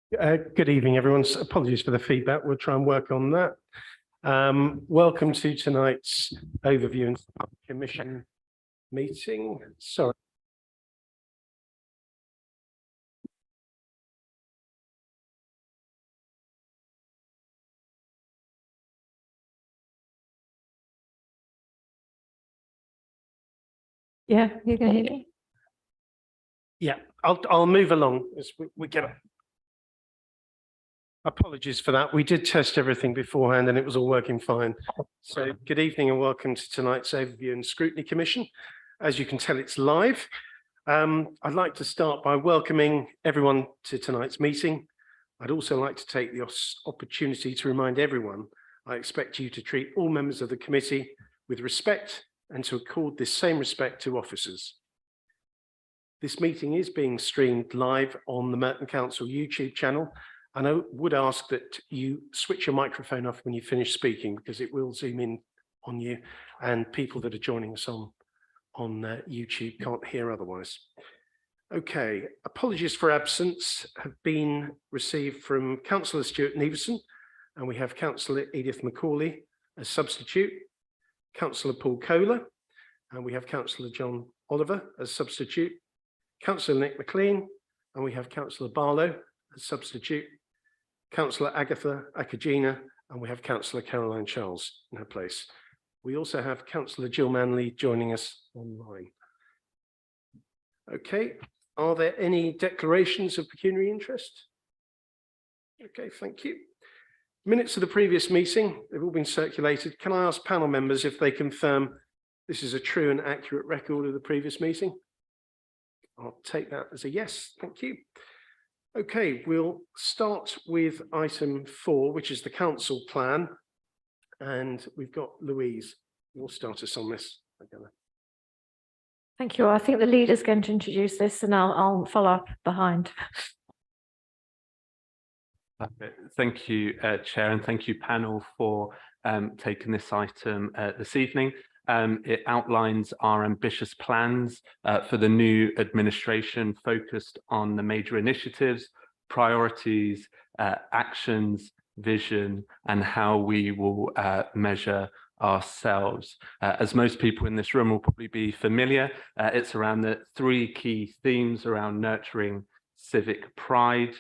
Good evening, everyone. Apologies for the feedback. We'll try and work on that. Welcome to tonight's overview and commission meeting. Sorry. Yeah, you can hear me. Yeah, I'll move along as we get. Apologies for that. We did test everything beforehand and it was all working fine. So good evening and welcome to tonight's overview and scrutiny commission. As you can tell, it's live. I'd like to start by welcoming everyone to tonight's meeting. I'd also like to take the opportunity to remind everyone I expect you to treat all members of the committee with respect and to accord this same respect to officers. This meeting is being streamed live on the Merton Council YouTube channel, and I would ask that you switch your microphone off when you finish speaking because it will zoom in on you and people that are joining us on YouTube can't hear otherwise. Okay, apologies for absence have been received from Councillor Stuart Neveson, and we have Councillor Edith McCauley as substitute, Councillor Paul Kohler, and we have Councillor John Oliver as substitute, Councillor Nick McLean, and we have Councillor Barlow as substitute, Councillor Agatha Akagina, and we have Councillor Caroline Charles in her place. We also have Councillor Jill Manley joining us online. Okay, are there any declarations of pecuniary interest? Okay, thank you. Minutes of the previous meeting, they've all been circulated. Can I ask panel members if they confirm this is a true and accurate record of the previous meeting? I'll take that as a yes, thank you. Okay, we'll start with item 4, which is the council plan. And we've got Louise, you'll start us on this. Thank you. I think the leader's going to introduce this and I'll follow up behind. Thank you, Chair, and thank you, panel, for taking this item this evening. It outlines our ambitious plans for the new administration focused on the major initiatives, priorities, actions, vision, and how we will measure ourselves. As most people in this room will probably be familiar, it's around the 3 key themes around nurturing civic pride,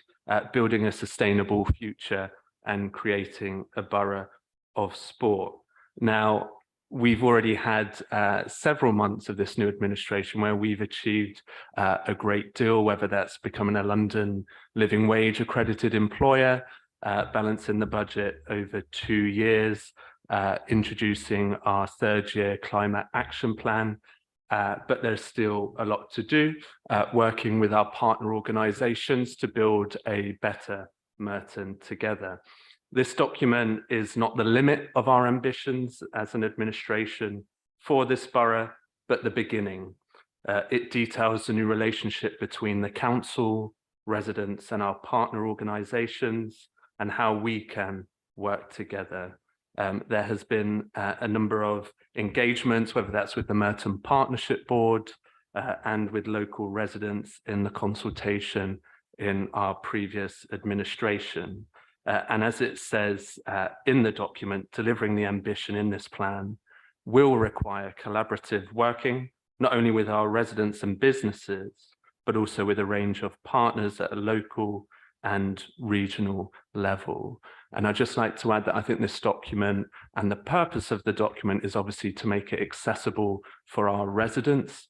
building a sustainable future, and creating a borough of sport. Now, we've already had several months of this new administration where we've achieved a great deal, whether that's becoming a London living wage accredited employer, balancing the budget over 2 years, introducing our 3rd year climate action plan. But there's still a lot to do, working with our partner organisations to build a better Merton together. This document is not the limit of our ambitions as an administration for this borough, but the beginning. It details the new relationship between the council, residents, and our partner organisations, and how we can work together. There has been a number of engagements, whether that's with the Merton Partnership Board and with local residents in the consultation in our previous administration. And as it says in the document, delivering the ambition in this plan will require collaborative working, not only with our residents and businesses, but also with a range of partners at a local and regional level. And I'd just like to add that I think this document and the purpose of the document is obviously to make it accessible for our residents,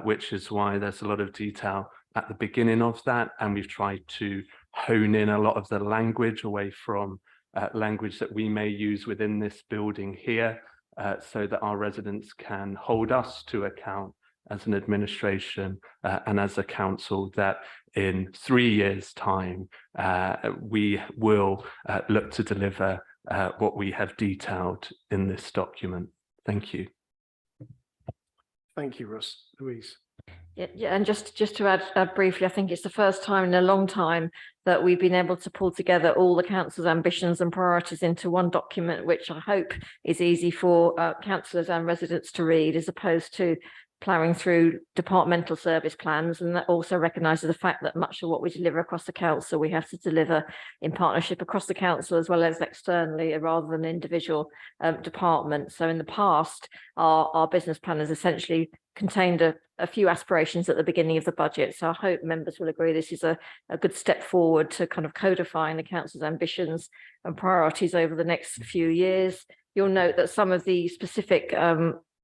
which is why there's a lot of detail at the beginning of that. And we've tried to hone in a lot of the language away from language that we may use within this building here, so that our residents can hold us to account as an administration and as a council, that in 3 years' time, we will look to deliver what we have detailed in this document. Thank you. Thank you, Russ. Louise. Yeah, and just to add briefly, I think it's the first time in a long time that we've been able to pull together all the council's ambitions and priorities into one document, which I hope is easy for councillors and residents to read, as opposed to ploughing through departmental service plans, and that also recognises the fact that much of what we deliver across the council, we have to deliver in partnership across the council as well as externally, rather than individual departments. So in the past, our business plan has essentially contained a few aspirations at the beginning of the budget. So I hope members will agree this is a good step forward to kind of codifying the council's ambitions and priorities over the next few years. You'll note that some of the specific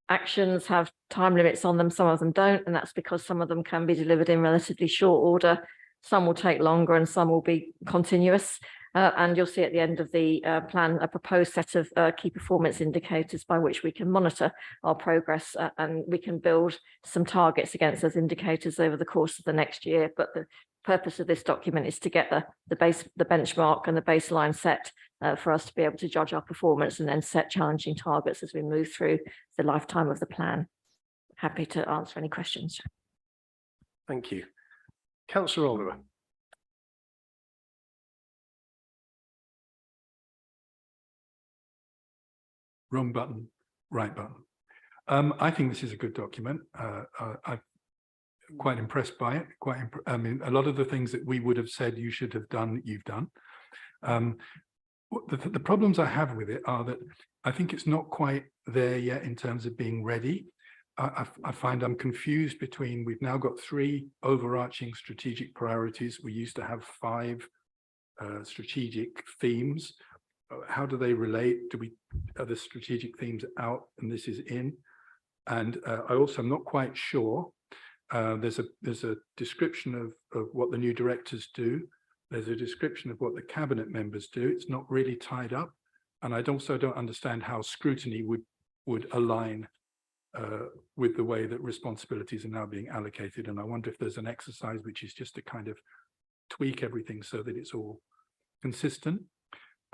actions have time limits on them, some of them don't, and that's because some of them can be delivered in relatively short order. Some will take longer and some will be continuous. And you'll see at the end of the plan a proposed set of key performance indicators by which we can monitor our progress, and we can build some targets against those indicators over the course of the next year. But the purpose of this document is to get the benchmark and the baseline set for us to be able to judge our performance and then set challenging targets as we move through the lifetime of the plan. Happy to answer any questions. Thank you. Councillor Oliver. Wrong button, right button. I think this is a good document. I'm quite impressed by it. I mean, a lot of the things that we would have said you should have done, you've done. The problems I have with it are that I think it's not quite there yet in terms of being ready. I find I'm confused between, we've now got 3 overarching strategic priorities. We used to have 5 strategic themes. How do they relate? Are the strategic themes out and this is in? And I also am not quite sure. There's a description of what the new directors do. There's a description of what the cabinet members do. It's not really tied up. And I also don't understand how scrutiny would align with the way that responsibilities are now being allocated. And I wonder if there's an exercise which is just to kind of tweak everything so that it's all consistent.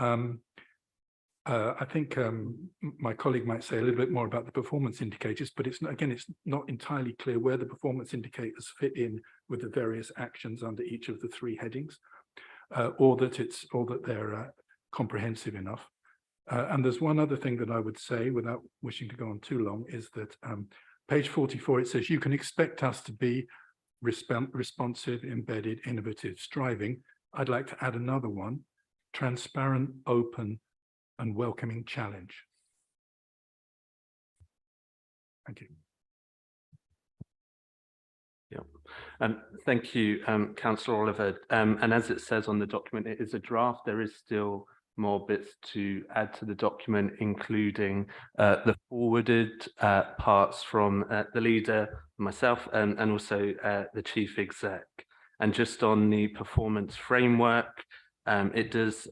I think my colleague might say a little bit more about the performance indicators, but it's not entirely clear where the performance indicators fit in with the various actions under each of the 3 headings, or that they're comprehensive enough. And there's one other thing that I would say, without wishing to go on too long, is that page 44, it says you can expect us to be responsive, embedded, innovative, striving. I'd like to add another one: transparent, open, and welcoming challenge. Thank you. Yeah, and thank you, Councillor Oliver. And as it says on the document, it is a draft. There is still more bits to add to the document, including the forwarded parts from the leader, myself, and also the chief exec. And just on the performance framework, it does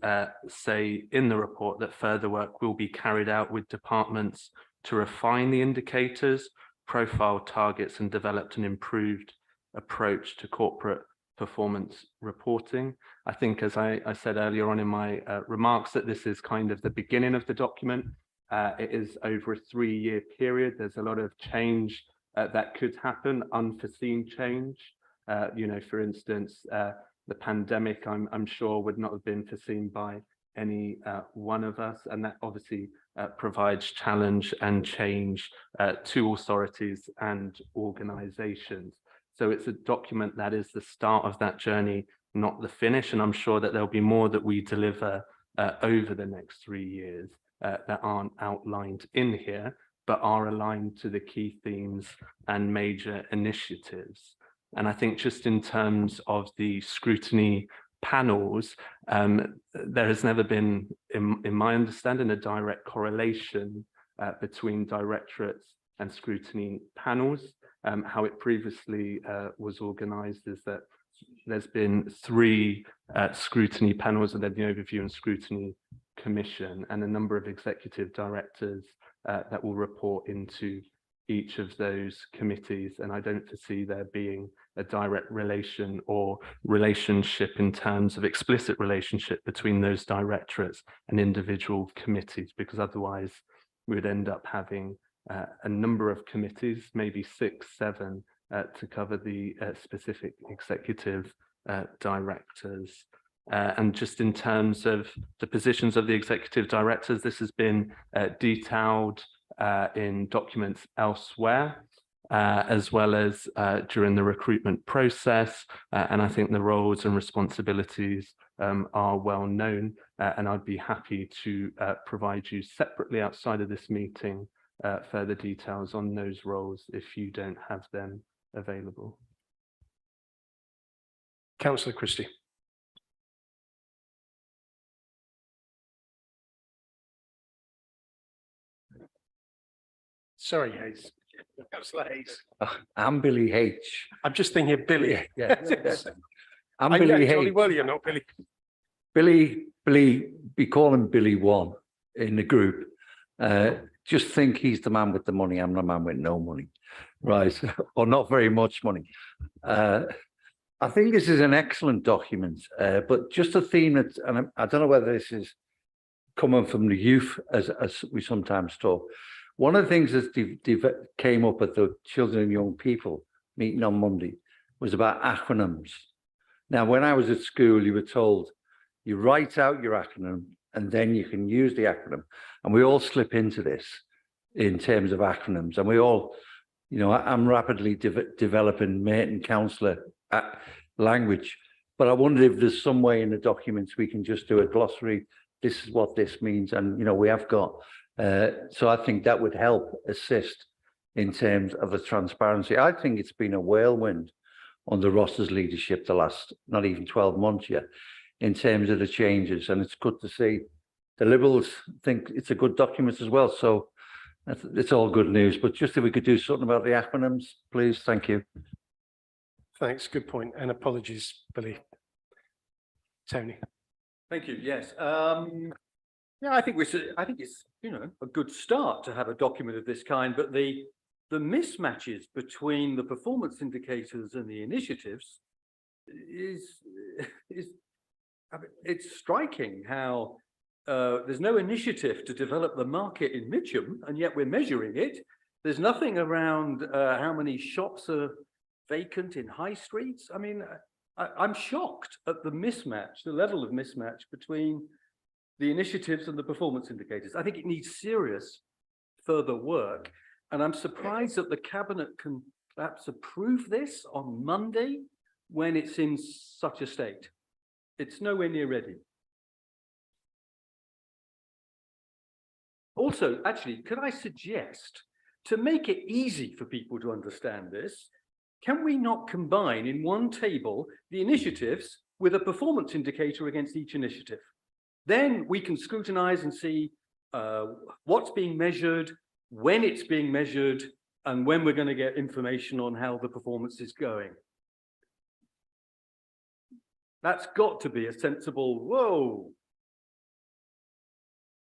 say in the report that further work will be carried out with departments to refine the indicators, profile targets, and develop an improved approach to corporate performance reporting. I think, as I said earlier on in my remarks, that this is kind of the beginning of the document. It is over a 3-year period. There's a lot of change that could happen, unforeseen change. You know, for instance, the pandemic, I'm sure, would not have been foreseen by any one of us, and that obviously provides challenge and change to authorities and organisations. So it's a document that is the start of that journey, not the finish, and I'm sure that there'll be more that we deliver over the next 3 years that aren't outlined in here, but are aligned to the key themes and major initiatives. And I think just in terms of the scrutiny panels, there has never been, in my understanding, a direct correlation between directorates and scrutiny panels. How it previously was organised is that there's been 3 scrutiny panels, and then the overview and scrutiny commission, and a number of executive directors that will report into each of those committees. And I don't foresee there being a direct relation or relationship in terms of explicit relationship between those directorates and individual committees, because otherwise we would end up having a number of committees, maybe 6, 7, to cover the specific executive directors. And just in terms of the positions of the executive directors, this has been detailed in documents elsewhere. as well as during the recruitment process. And I think the roles and responsibilities are well known, and I'd be happy to provide you separately outside of this meeting further details on those roles if you don't have them available. Councillor Christie. Sorry, Hayes. Councillor Hayes. I'm Billy H. I'm just thinking of Billy. Yeah. I'm I know Billy Johnny H. well, you're not Billy. Billy, we call him Billy One in the group. Just think he's the man with the money. I'm the man with no money, right? Or not very much money. I think this is an excellent document, but just a theme that, and I don't know whether this is coming from the youth as we sometimes talk. One of the things that came up at the Children and Young People meeting on Monday was about acronyms. Now, when I was at school, you were told you write out your acronym and then you can use the acronym. And we all slip into this in terms of acronyms. And we all, you know, I'm rapidly developing mate and counsellor language. But I wonder if there's some way in the documents we can just do a glossary. This is what this means. And, you know, we have got. So I think that would help assist in terms of the transparency. I think it's been a whirlwind under Ross's leadership the last not even 12 months yet in terms of the changes, and it's good to see the Liberals think it's a good document as well. So it's all good news, but just if we could do something about the acronyms, please. Thank you. Thanks, good point, and apologies, Billy. Tony. Thank you. Yes. Yeah, I think it's, you know, a good start to have a document of this kind, but the mismatches between the performance indicators and the initiatives is I mean, it's striking how there's no initiative to develop the market in Mitcham, and yet we're measuring it. There's nothing around how many shops are vacant in high streets. I mean, I'm shocked at the mismatch, the level of mismatch between the initiatives and the performance indicators. I think it needs serious further work. And I'm surprised that the Cabinet can perhaps approve this on Monday when it's in such a state. It's nowhere near ready. Also, actually, could I suggest, to make it easy for people to understand this, can we not combine in one table the initiatives with a performance indicator against each initiative? Then we can scrutinize and see what's being measured, when it's being measured, and when we're going to get information on how the performance is going. That's got to be a sensible, whoa,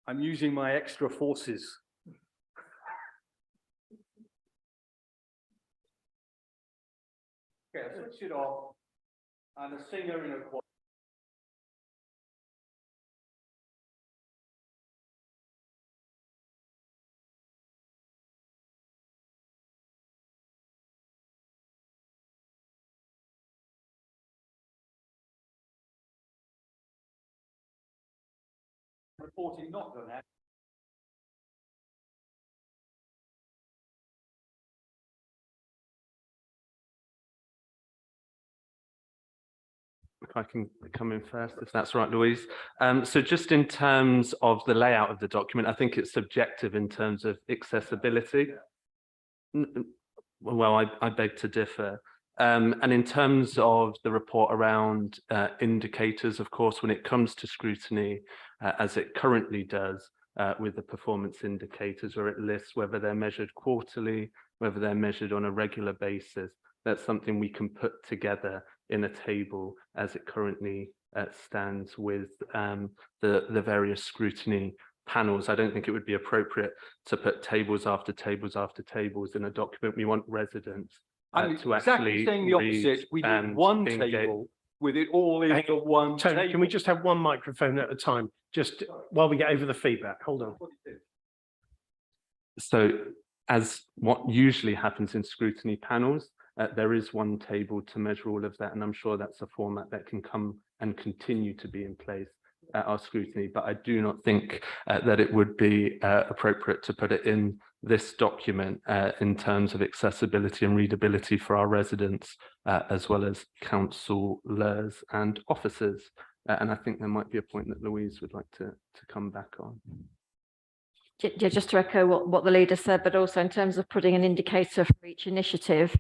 I'm using my extra forces. Okay, I'll switch it off, and a singer in a choir. Reporting not done that. If I can come in first, if that's right, Louise. So just in terms of the layout of the document, I think it's subjective in terms of accessibility. Well, I beg to differ. And in terms of the report around indicators, of course, when it comes to scrutiny, as it currently does with the performance indicators, where it lists whether they're measured quarterly, whether they're measured on a regular basis, that's something we can put together in a table as it currently stands with the various scrutiny panels. I don't think it would be appropriate to put tables after tables after tables in a document. We want residents to exactly actually saying the opposite. We need one table with it all in the one Tony, table. can we just have one microphone at a time, just while we get over the feedback? Hold on. So as what usually happens in scrutiny panels, there is one table to measure all of that, and I'm sure that's a format that can come and continue to be in place at our scrutiny, but I do not think that it would be appropriate to put it in this document in terms of accessibility and readability for our residents, as well as councillors and officers. And I think there might be a point that Louise would like to come back on. Yeah, just to echo what the leader said, but also in terms of putting an indicator for each initiative,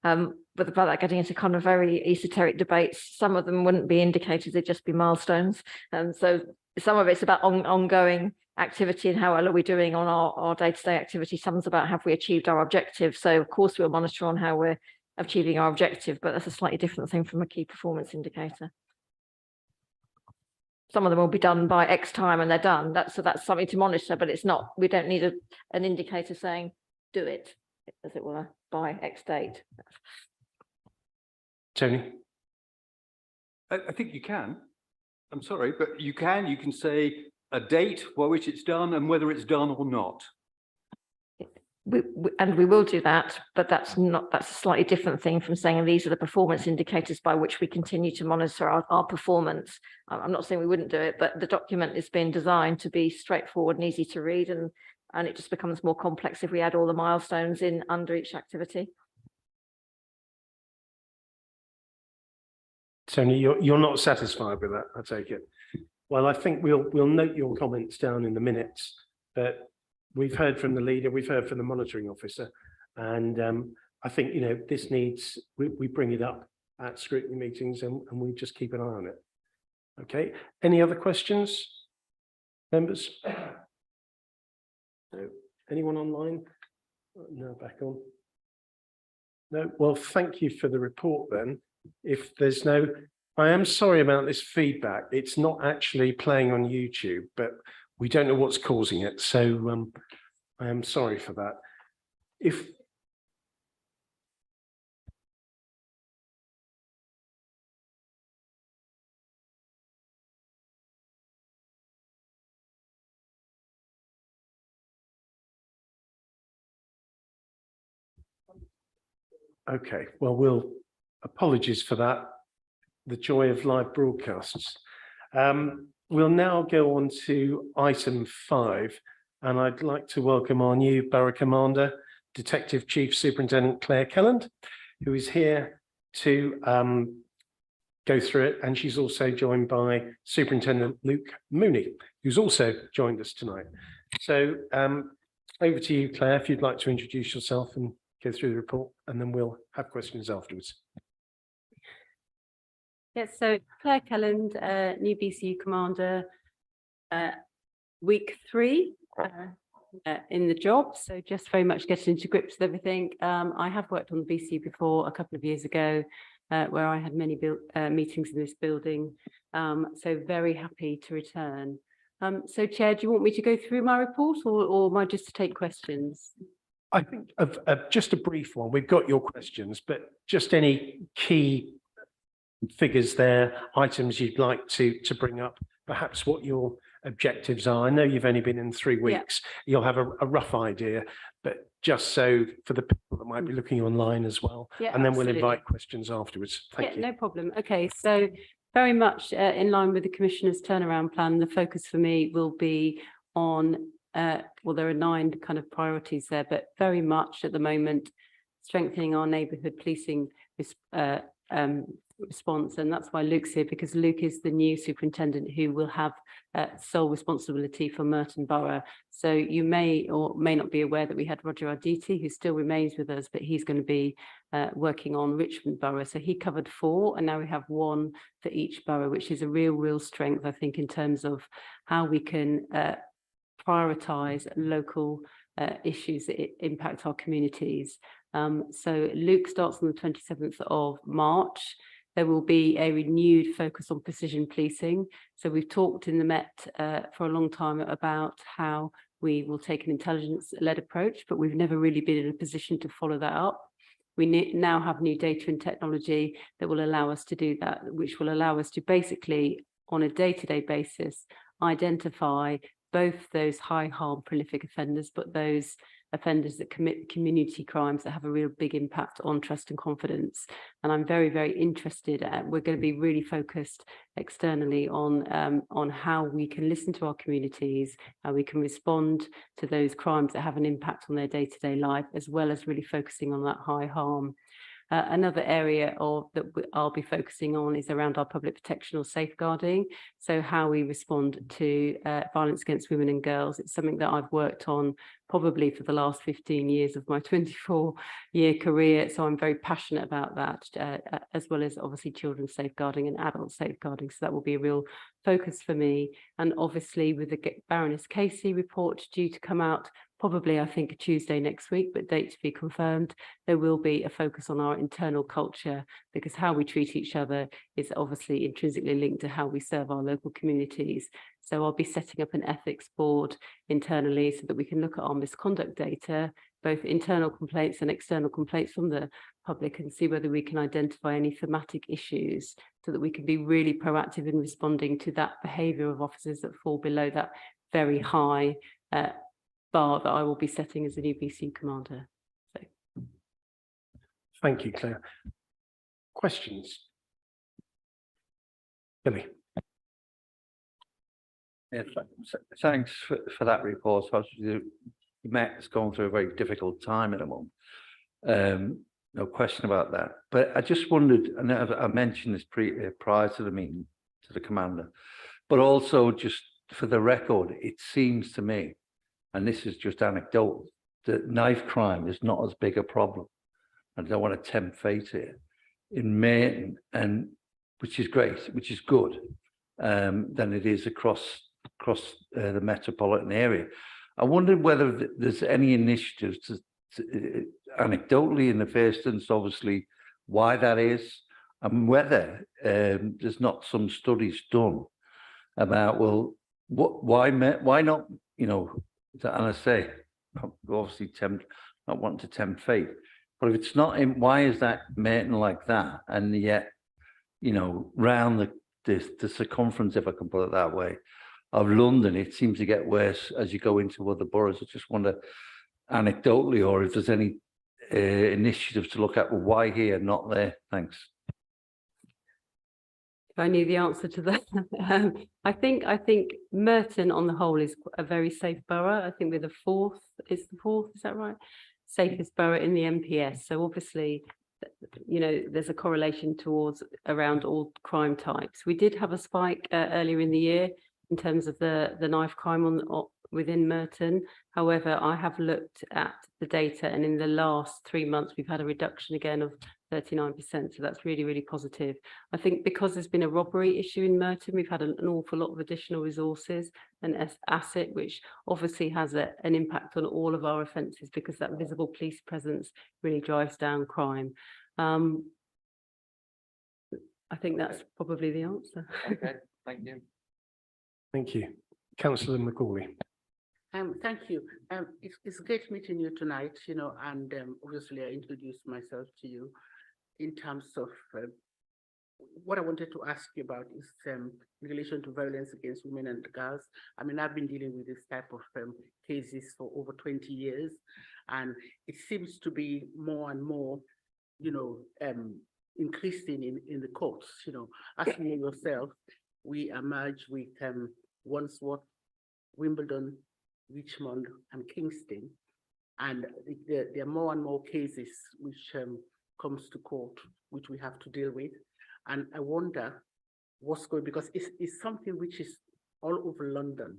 but about that getting into kind of very esoteric debates, some of them wouldn't be indicators, they'd just be milestones. And so some of it's about ongoing activity and how well are we doing on our day-to-day activity. Some's about have we achieved our objective. So of course we'll monitor on how we're achieving our objective, but that's a slightly different thing from a key performance indicator. Some of them will be done by X time and they're done. That's something to monitor, but it's not, we don't need an indicator saying do it, as it were, by X date. Tony? I think you can. I'm sorry, but you can say a date by which it's done and whether it's done or not. We will do that, but that's a slightly different thing from saying these are the performance indicators by which we continue to monitor our performance. I'm not saying we wouldn't do it, but the document is being designed to be straightforward and easy to read, and it just becomes more complex if we add all the milestones in under each activity. Tony, you're not satisfied with that, I take it. Well, I think we'll note your comments down in the minutes, but we've heard from the leader, we've heard from the monitoring officer, and I think, you know, this needs, we bring it up at scrutiny meetings and we just keep an eye on it. Okay, any other questions, members? No. Anyone online? No, back on. No, well, thank you for the report then. If there's no, I am sorry about this feedback. It's not actually playing on YouTube, but we don't know what's causing it. So I am sorry for that. Okay, well, apologies for that. The joy of live broadcasts. We'll now go on to item 5, and I'd like to welcome our new Borough Commander, Detective Chief Superintendent Claire Kelland, who is here to go through it, and she's also joined by Superintendent Luke Mooney, who's also joined us tonight. So over to you, Claire, if you'd like to introduce yourself and go through the report, and then we'll have questions afterwards. Yes, so Claire Kelland, new BCU commander, week 3 in the job. So just very much getting into grips with everything. I have worked on the BCU before a couple of years ago, where I had many meetings in this building. So very happy to return. So Chair, do you want me to go through my report or am I just to take questions? I think of just a brief one. We've got your questions, but just any key figures there, items you'd like to bring up, perhaps what your objectives are. I know you've only been in 3 weeks. Yeah. You'll have a rough idea, but just so for the people that might be looking online as well, yeah, and then absolutely. We'll invite questions afterwards. Thank you. No problem. Okay, so very much in line with the Commissioner's turnaround plan, the focus for me will be on well, there are 9 kind of priorities there, but very much at the moment strengthening our neighbourhood policing response, and that's why Luke's here, because Luke is the new superintendent who will have sole responsibility for Merton Borough. So you may or may not be aware that we had Roger Arditi, who still remains with us, but he's going to be working on Richmond Borough. So he covered 4, and now we have 1 for each borough, which is a real strength, I think, in terms of how we can prioritise local issues that impact our communities. So Luke starts on the 27th of March. There will be a renewed focus on precision policing. So we've talked in the Met for a long time about how we will take an intelligence-led approach, but we've never really been in a position to follow that up. We now have new data and technology that will allow us to do that, which will allow us to basically, on a day-to-day basis, identify both those high harm prolific offenders, but those offenders that commit community crimes that have a real big impact on trust and confidence. And I'm very, very interested. We're going to be really focused externally on how we can listen to our communities, how we can respond to those crimes that have an impact on their day-to-day life, as well as really focusing on that high harm. Another area I'll be focusing on is around our public protection or safeguarding. So how we respond to violence against women and girls. It's something that I've worked on probably for the last 15 years of my 24-year career. So I'm very passionate about that, as well as obviously children's safeguarding and adult safeguarding. So that will be a real focus for me. And obviously with the Baroness Casey report due to come out probably, I think, Tuesday next week, but date to be confirmed, there will be a focus on our internal culture, because how we treat each other is obviously intrinsically linked to how we serve our local communities. So I'll be setting up an ethics board internally so that we can look at our misconduct data, both internal complaints and external complaints from the public, and see whether we can identify any thematic issues so that we can be really proactive in responding to that behaviour of officers that fall below that very high bar that I will be setting as a new BC commander. So. Thank you, Claire. Questions? Billy. Yeah, thanks for that report. You Met is going through a very difficult time at the moment. No question about that. But I just wondered, and I mentioned this prior to the meeting to the commander, but also just for the record, it seems to me, and this is just anecdotal, that knife crime is not as big a problem. I don't want to tempt fate here in Merton, and which is great, which is good, than it is across the metropolitan area. I wondered whether there's any initiatives to anecdotally in the first instance, obviously, why that is, and whether there's not some studies done about, well, why not, you know, and I say, obviously not wanting to tempt fate, but if it's not in, why is that Merton like that? And yet, you know, round the circumference, if I can put it that way, of London, it seems to get worse as you go into other boroughs. I just wonder anecdotally, or if there's any initiatives to look at, well, why here, not there? Thanks. If I knew the answer to that. I think Merton on the whole is a very safe borough. I think we're the fourth, is that right? Safest borough in the MPS. So obviously, you know, there's a correlation towards around all crime types. We did have a spike earlier in the year in terms of the knife crime within Merton. However, I have looked at the data, and in the last 3 months, we've had a reduction again of 39%. So that's really, really positive. I think because there's been a robbery issue in Merton, we've had an awful lot of additional resources and asset, which obviously has an impact on all of our offences, because that visible police presence really drives down crime. I think that's probably the answer. Okay, thank you. Thank you. Councillor Macaulay. Thank you. It's great meeting you tonight, you know, and obviously I introduced myself to you in terms of what I wanted to ask you about is in relation to violence against women and girls. I mean, I've been dealing with this type of cases for over 20 years, and it seems to be more and more, you know, increasing in the courts. You know, as you know yourself, we emerge with Wandsworth, Wimbledon, Richmond, and Kingston, and there are more and more cases which comes to court, which we have to deal with. And I wonder what's going, because it's something which is all over London.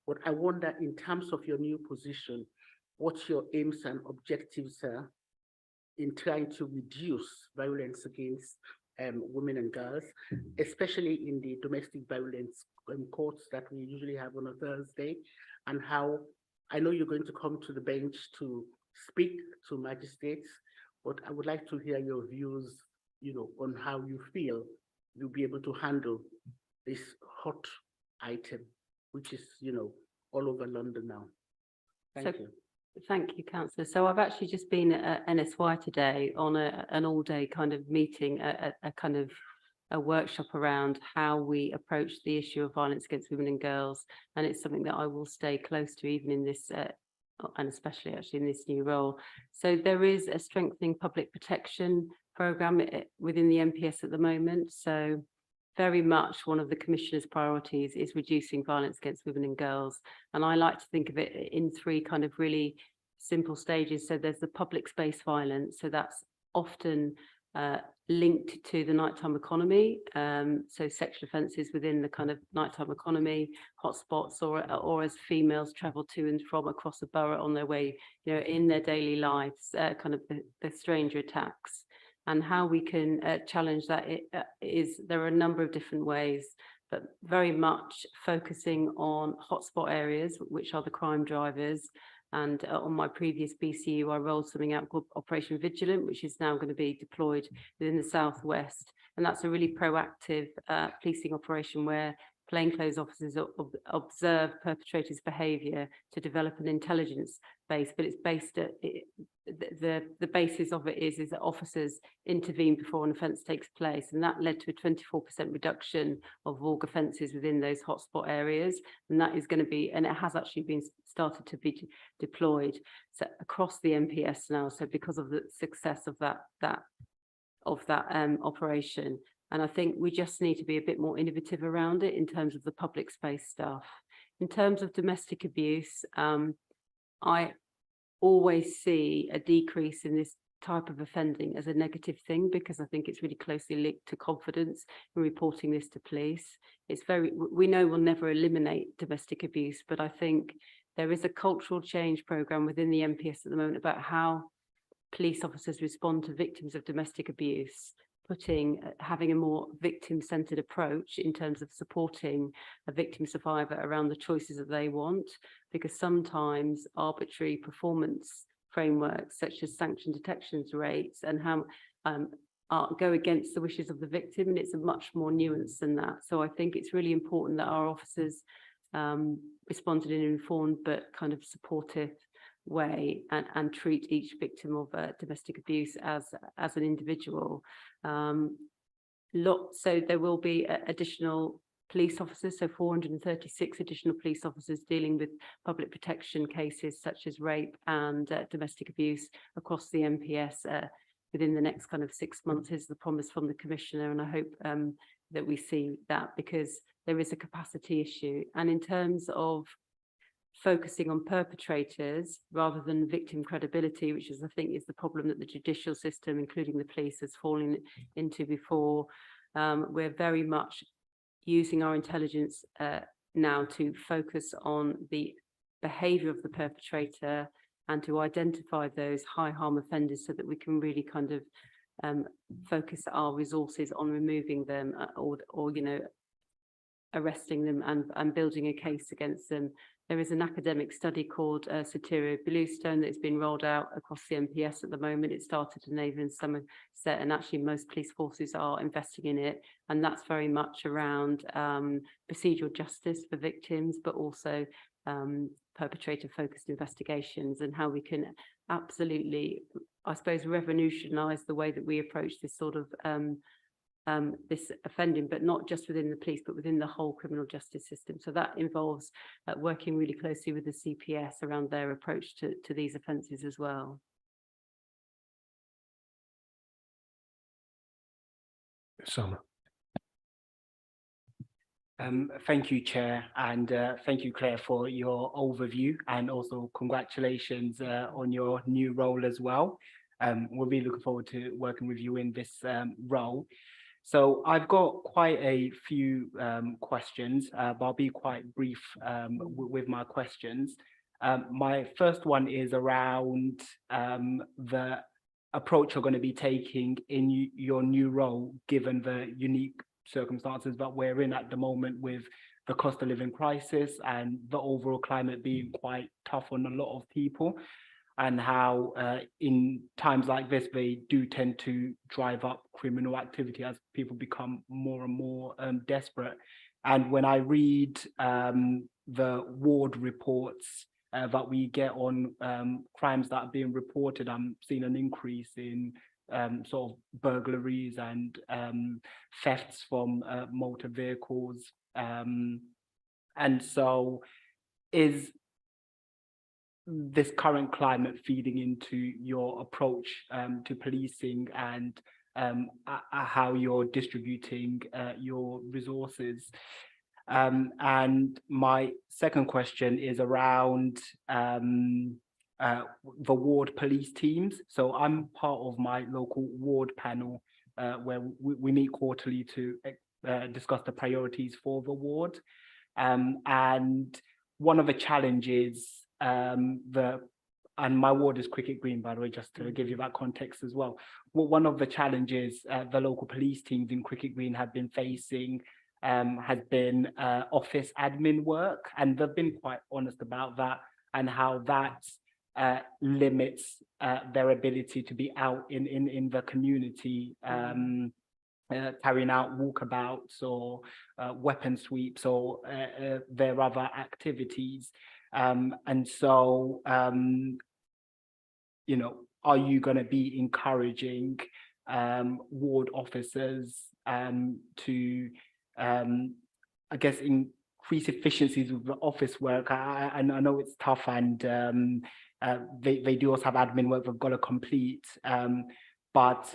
But I wonder, in terms of your new position, what your aims and objectives are in trying to reduce violence against women and girls, especially in the domestic violence courts that we usually have on a Thursday, and how I know you're going to come to the bench to speak to magistrates, but I would like to hear your views, you know, on how you feel you'll be able to handle this hot item, which is, you know, all over London now. Thank you. Thank you, Councillor. So I've actually just been at NSY today on an all-day kind of meeting, a kind of a workshop around how we approach the issue of violence against women and girls, and it's something that I will stay close to even in this and especially actually in this new role. So there is a strengthening public protection programme within the MPS at the moment. So very much one of the Commissioner's priorities is reducing violence against women and girls. And I like to think of it in three kind of really simple stages. So there's the public space violence. So that's often linked to the nighttime economy. So sexual offences within the kind of nighttime economy, hotspots, or as females travel to and from across a borough on their way, you know, in their daily lives, kind of the stranger attacks. And how we can challenge that is there are a number of different ways, but very much focusing on hotspot areas, which are the crime drivers. And on my previous BCU, I rolled something out called Operation Vigilant, which is now going to be deployed within the Southwest. And that's a really proactive policing operation where plainclothes officers observe perpetrators' behaviour to develop an intelligence base, but it's based at the basis of it is that officers intervene before an offence takes place, and that led to a 24% reduction of VAUG offences within those hotspot areas, and that is going to be, and it has actually been started to be deployed so across the MPS now. So because of the success of that operation. And I think we just need to be a bit more innovative around it in terms of the public space stuff. In terms of domestic abuse, I always see a decrease in this type of offending as a negative thing, because I think it's really closely linked to confidence in reporting this to police. We know we'll never eliminate domestic abuse, but I think there is a cultural change programme within the MPS at the moment about how police officers respond to victims of domestic abuse, having a more victim-centred approach in terms of supporting a victim survivor around the choices that they want, because sometimes arbitrary performance frameworks such as sanction detection rates and how go against the wishes of the victim, and it's a much more nuanced than that. So I think it's really important that our officers responded in an informed but kind of supportive way and treat each victim of domestic abuse as an individual. So there will be additional police officers, so 436 additional police officers dealing with public protection cases such as rape and domestic abuse across the MPS within the next kind of 6 months is the promise from the Commissioner, and I hope that we see that, because there is a capacity issue. And in terms of focusing on perpetrators rather than victim credibility, which is, I think, is the problem that the judicial system, including the police, has fallen into before. We're very much using our intelligence now to focus on the behaviour of the perpetrator and to identify those high harm offenders so that we can really kind of focus our resources on removing them or you know, arresting them and building a case against them. There is an academic study called Soteria Bluestone that's been rolled out across the MPS at the moment. It started in Avon and Somerset, and actually most police forces are investing in it. And that's very much around procedural justice for victims, but also perpetrator-focused investigations and how we can absolutely, I suppose, revolutionise the way that we approach this sort of this offending, but not just within the police, but within the whole criminal justice system. So that involves working really closely with the CPS around their approach to these offences as well. Summer. Thank you, Chair, and thank you, Claire, for your overview, and also congratulations on your new role as well. We'll be looking forward to working with you in this role. So I've got quite a few questions, but I'll be quite brief with my questions. My first one is around the approach you're going to be taking in your new role, given the unique circumstances that we're in at the moment with the cost of living crisis and the overall climate being quite tough on a lot of people, and how in times like this, they do tend to drive up criminal activity as people become more and more desperate. And when I read the ward reports that we get on crimes that are being reported, I'm seeing an increase in sort of burglaries and thefts from motor vehicles. And so is this current climate feeding into your approach to policing and how you're distributing your resources. And my second question is around the ward police teams. So I'm part of my local ward panel where we meet quarterly to discuss the priorities for the ward. And one of the challenges and my ward is Cricket Green, by the way, just to give you that context as well. Well, one of the challenges the local police teams in Cricket Green have been facing has been office admin work, and they've been quite honest about that and how that limits their ability to be out in the community, carrying out walkabouts or weapon sweeps or their other activities. And so, you know, are you going to be encouraging ward officers to, I guess, increase efficiencies of the office work? I know it's tough, and they do also have admin work they've got to complete, but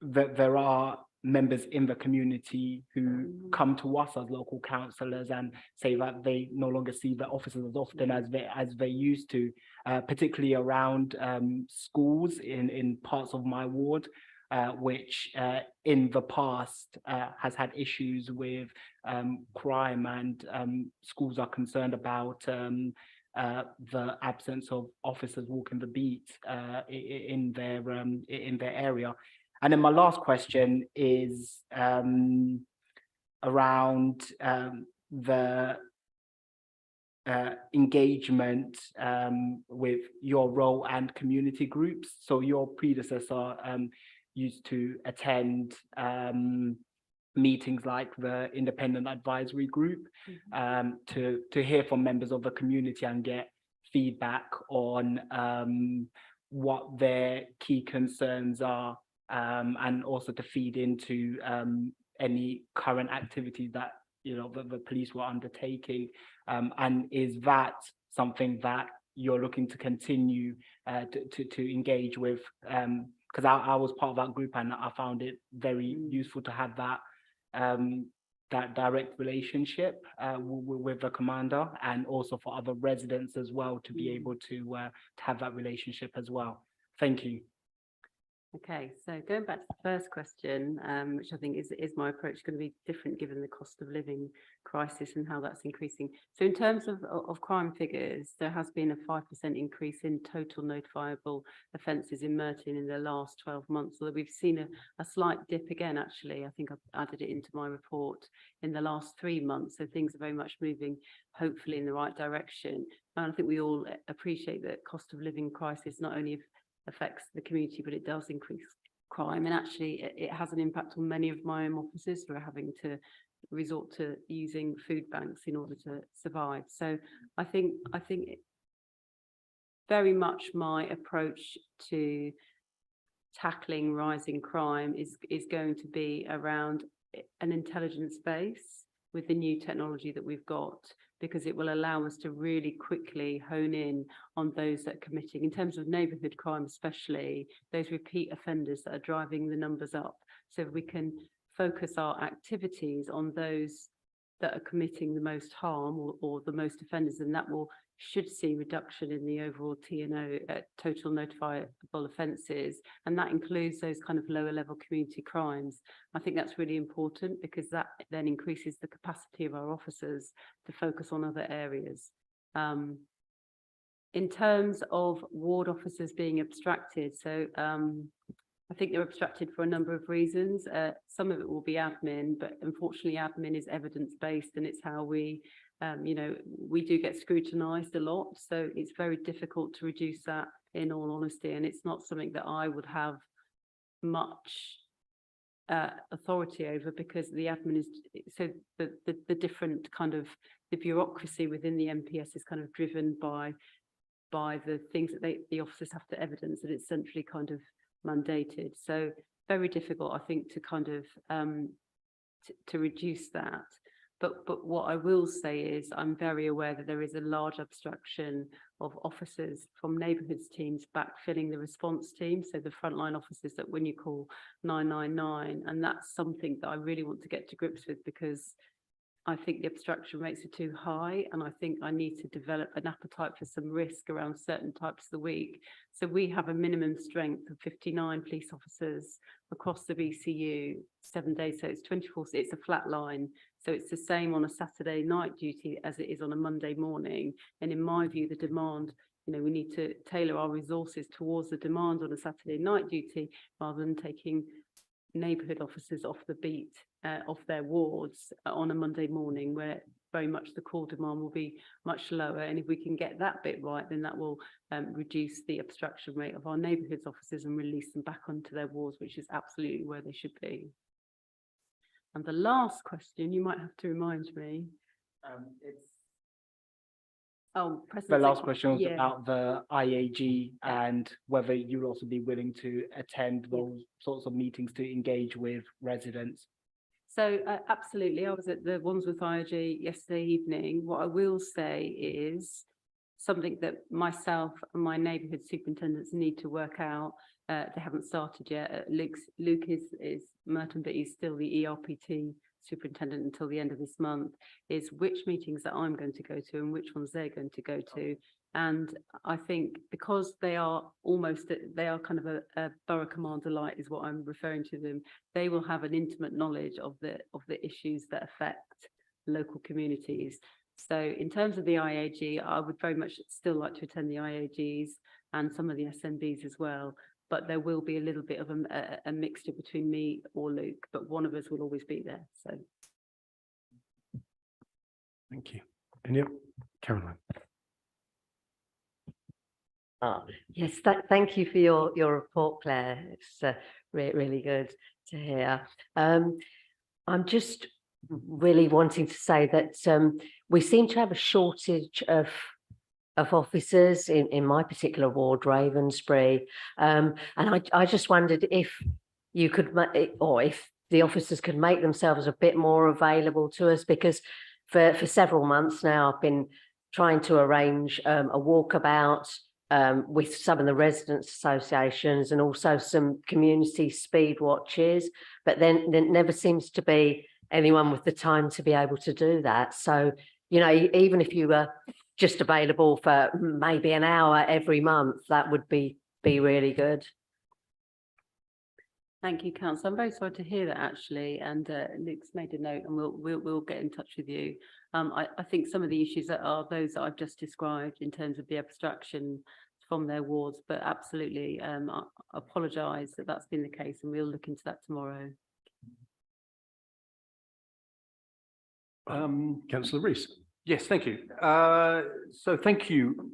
there are members in the community who come to us as local councillors and say that they no longer see the officers as often as they used to, particularly around schools in parts of my ward, which in the past has had issues with crime, and schools are concerned about the absence of officers walking the beat in their area. And then my last question is around the engagement with your role and community groups. So your predecessor used to attend meetings like the Independent Advisory Group to hear from members of the community and get feedback on what their key concerns are, and also to feed into any current activities that, you know, the police were undertaking. And is that something that you're looking to continue to engage with? Because I was part of that group, and I found it very useful to have that that direct relationship with the commander, and also for other residents as well to be able to have that relationship as well. Thank you. Okay, so going back to the first question, which I think is my approach going to be different given the cost of living crisis and how that's increasing. So in terms of crime figures, there has been a 5% increase in total notifiable offences in Merton in the last 12 months, although we've seen a slight dip again, actually. I think I've added it into my report in the last 3 months. So things are very much moving, hopefully, in the right direction. And I think we all appreciate that cost of living crisis not only affects the community, but it does increase crime, and actually it has an impact on many of my own officers who are having to resort to using food banks in order to survive. So I think very much my approach to tackling rising crime is going to be around an intelligence base with the new technology that we've got, because it will allow us to really quickly hone in on those that are committing, in terms of neighbourhood crime especially, those repeat offenders that are driving the numbers up. So we can focus our activities on those that are committing the most harm or the most offenders, and that should see reduction in the overall TNO, total notifiable offences, and that includes those kind of lower level community crimes. I think that's really important, because that then increases the capacity of our officers to focus on other areas. In terms of ward officers being abstracted, so I think they're abstracted for a number of reasons. Some of it will be admin, but unfortunately admin is evidence-based, and it's how we, you know, we do get scrutinised a lot. So it's very difficult to reduce that, in all honesty, and it's not something that I would have much authority over, because the admin is, so the different kind of, the bureaucracy within the MPS is kind of driven by the things that the officers have to evidence, that it's centrally kind of mandated. So very difficult, I think, to kind of to reduce that. But what I will say is I'm very aware that there is a large abstraction of officers from neighbourhoods teams backfilling the response team. So the frontline officers that when you call 999, and that's something that I really want to get to grips with, because I think the obstruction rates are too high, and I think I need to develop an appetite for some risk around certain types of the week. So we have a minimum strength of 59 police officers across the BCU, 7 days. So it's 24, it's a flat line. So it's the same on a Saturday night duty as it is on a Monday morning. And in my view, the demand, you know, we need to tailor our resources towards the demand on a Saturday night duty rather than taking neighbourhood officers off the beat off their wards on a Monday morning, where very much the call demand will be much lower. And if we can get that bit right, then that will reduce the obstruction rate of our neighbourhoods officers and release them back onto their wards, which is absolutely where they should be. And the last question, you might have to remind me. Oh, The last question was yeah. about the IAG and whether you'll also be willing to attend those sorts of meetings to engage with residents. So absolutely, I was at the Wandsworth IAG yesterday evening. What I will say is something that myself and my neighbourhood superintendents need to work out. They haven't started yet. Luke is Merton, but he's still the ERPT superintendent until the end of this month, is which meetings that I'm going to go to and which ones they're going to go to. And I think because they are kind of a borough commander light is what I'm referring to them, they will have an intimate knowledge of the issues that affect local communities. So in terms of the IAG, I would very much still like to attend the IAGs and some of the SNBs as well, but there will be a little bit of a mixture between me or Luke, but one of us will always be there. So Thank you. And you, Caroline. Yes, thank you for your report, Claire. It's really good to hear. I'm just really wanting to say that we seem to have a shortage of officers in my particular ward, Ravensbury, and I just wondered if you could, or if the officers could make themselves a bit more available to us, because for several months now I've been trying to arrange a walkabout with some of the residents associations and also some community speed watches, but then there never seems to be anyone with the time to be able to do that. So, you know, even if you were just available for maybe an hour every month, that would be really good. thank you, Councillor. I'm very sorry to hear that, actually, and Luke's made a note, and we'll get in touch with you. I think some of the issues that are those that I've just described in terms of the abstraction from their wards, but absolutely, I apologise that that's been the case, and we'll look into that tomorrow. Councillor Rees. Yes, thank you. So thank you.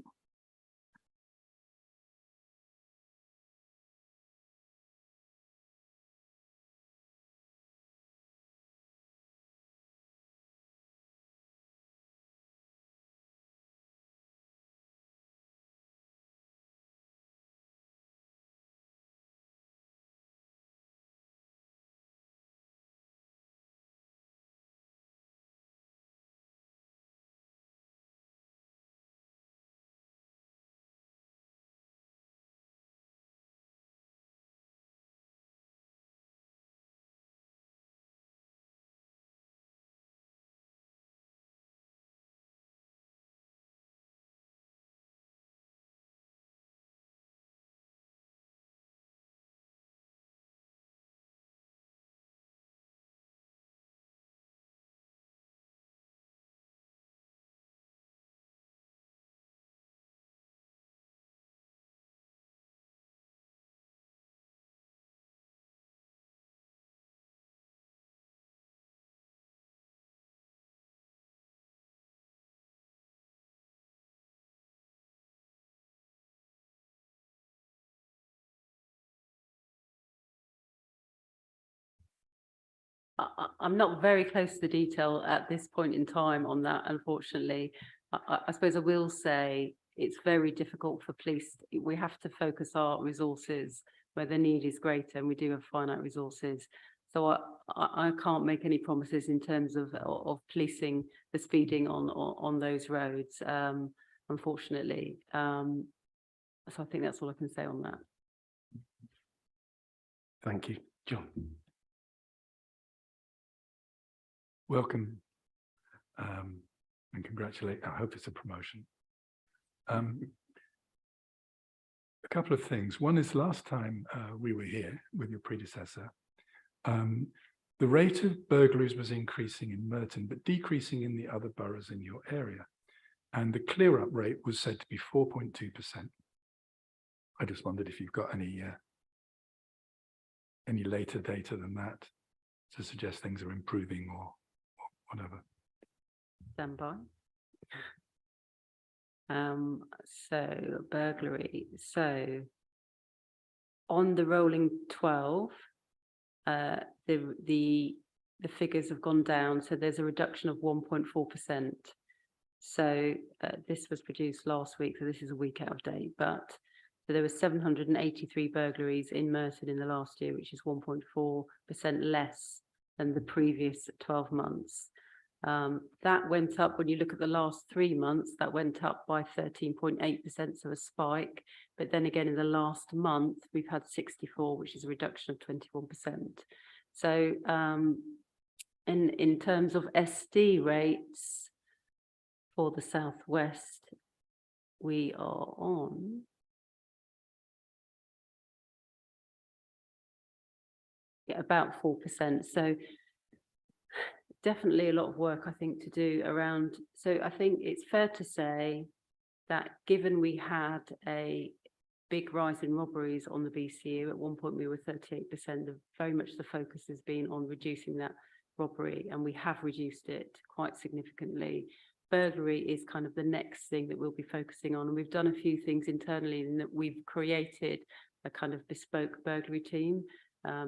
I'm not very close to the detail at this point in time on that, unfortunately. I suppose I will say it's very difficult for police. We have to focus our resources where the need is greater, and we do have finite resources. So I can't make any promises in terms of policing the speeding on those roads. unfortunately. So I think that's all I can say on that. Thank you. John. Welcome, and congratulate. I hope it's a promotion. A couple of things. One is last time we were here with your predecessor, the rate of burglaries was increasing in Merton, but decreasing in the other boroughs in your area. And the clear-up rate was said to be 4.2%. I just wondered if you've got any later data than that to suggest things are improving or whatever. Stand by. So burglary. So on the rolling 12, the figures have gone down. So there's a reduction of 1.4%. So this was produced last week, so this is a week out of date. But so there were 783 burglaries in Merton in the last year, which is 1.4% less than the previous 12 months. That went up when you look at the last 3 months, that went up by 13.8%, so a spike. But then again, in the last month, we've had 64, which is a reduction of 21%. So in terms of SD rates for the Southwest, we are on about 4%. So definitely a lot of work, I think, to do around. So I think it's fair to say that given we had a big rise in robberies on the BCU, at one point we were 38%, very much the focus has been on reducing that robbery, and we have reduced it quite significantly. Burglary is kind of the next thing that we'll be focusing on, and we've done a few things internally in that we've created a kind of bespoke burglary team,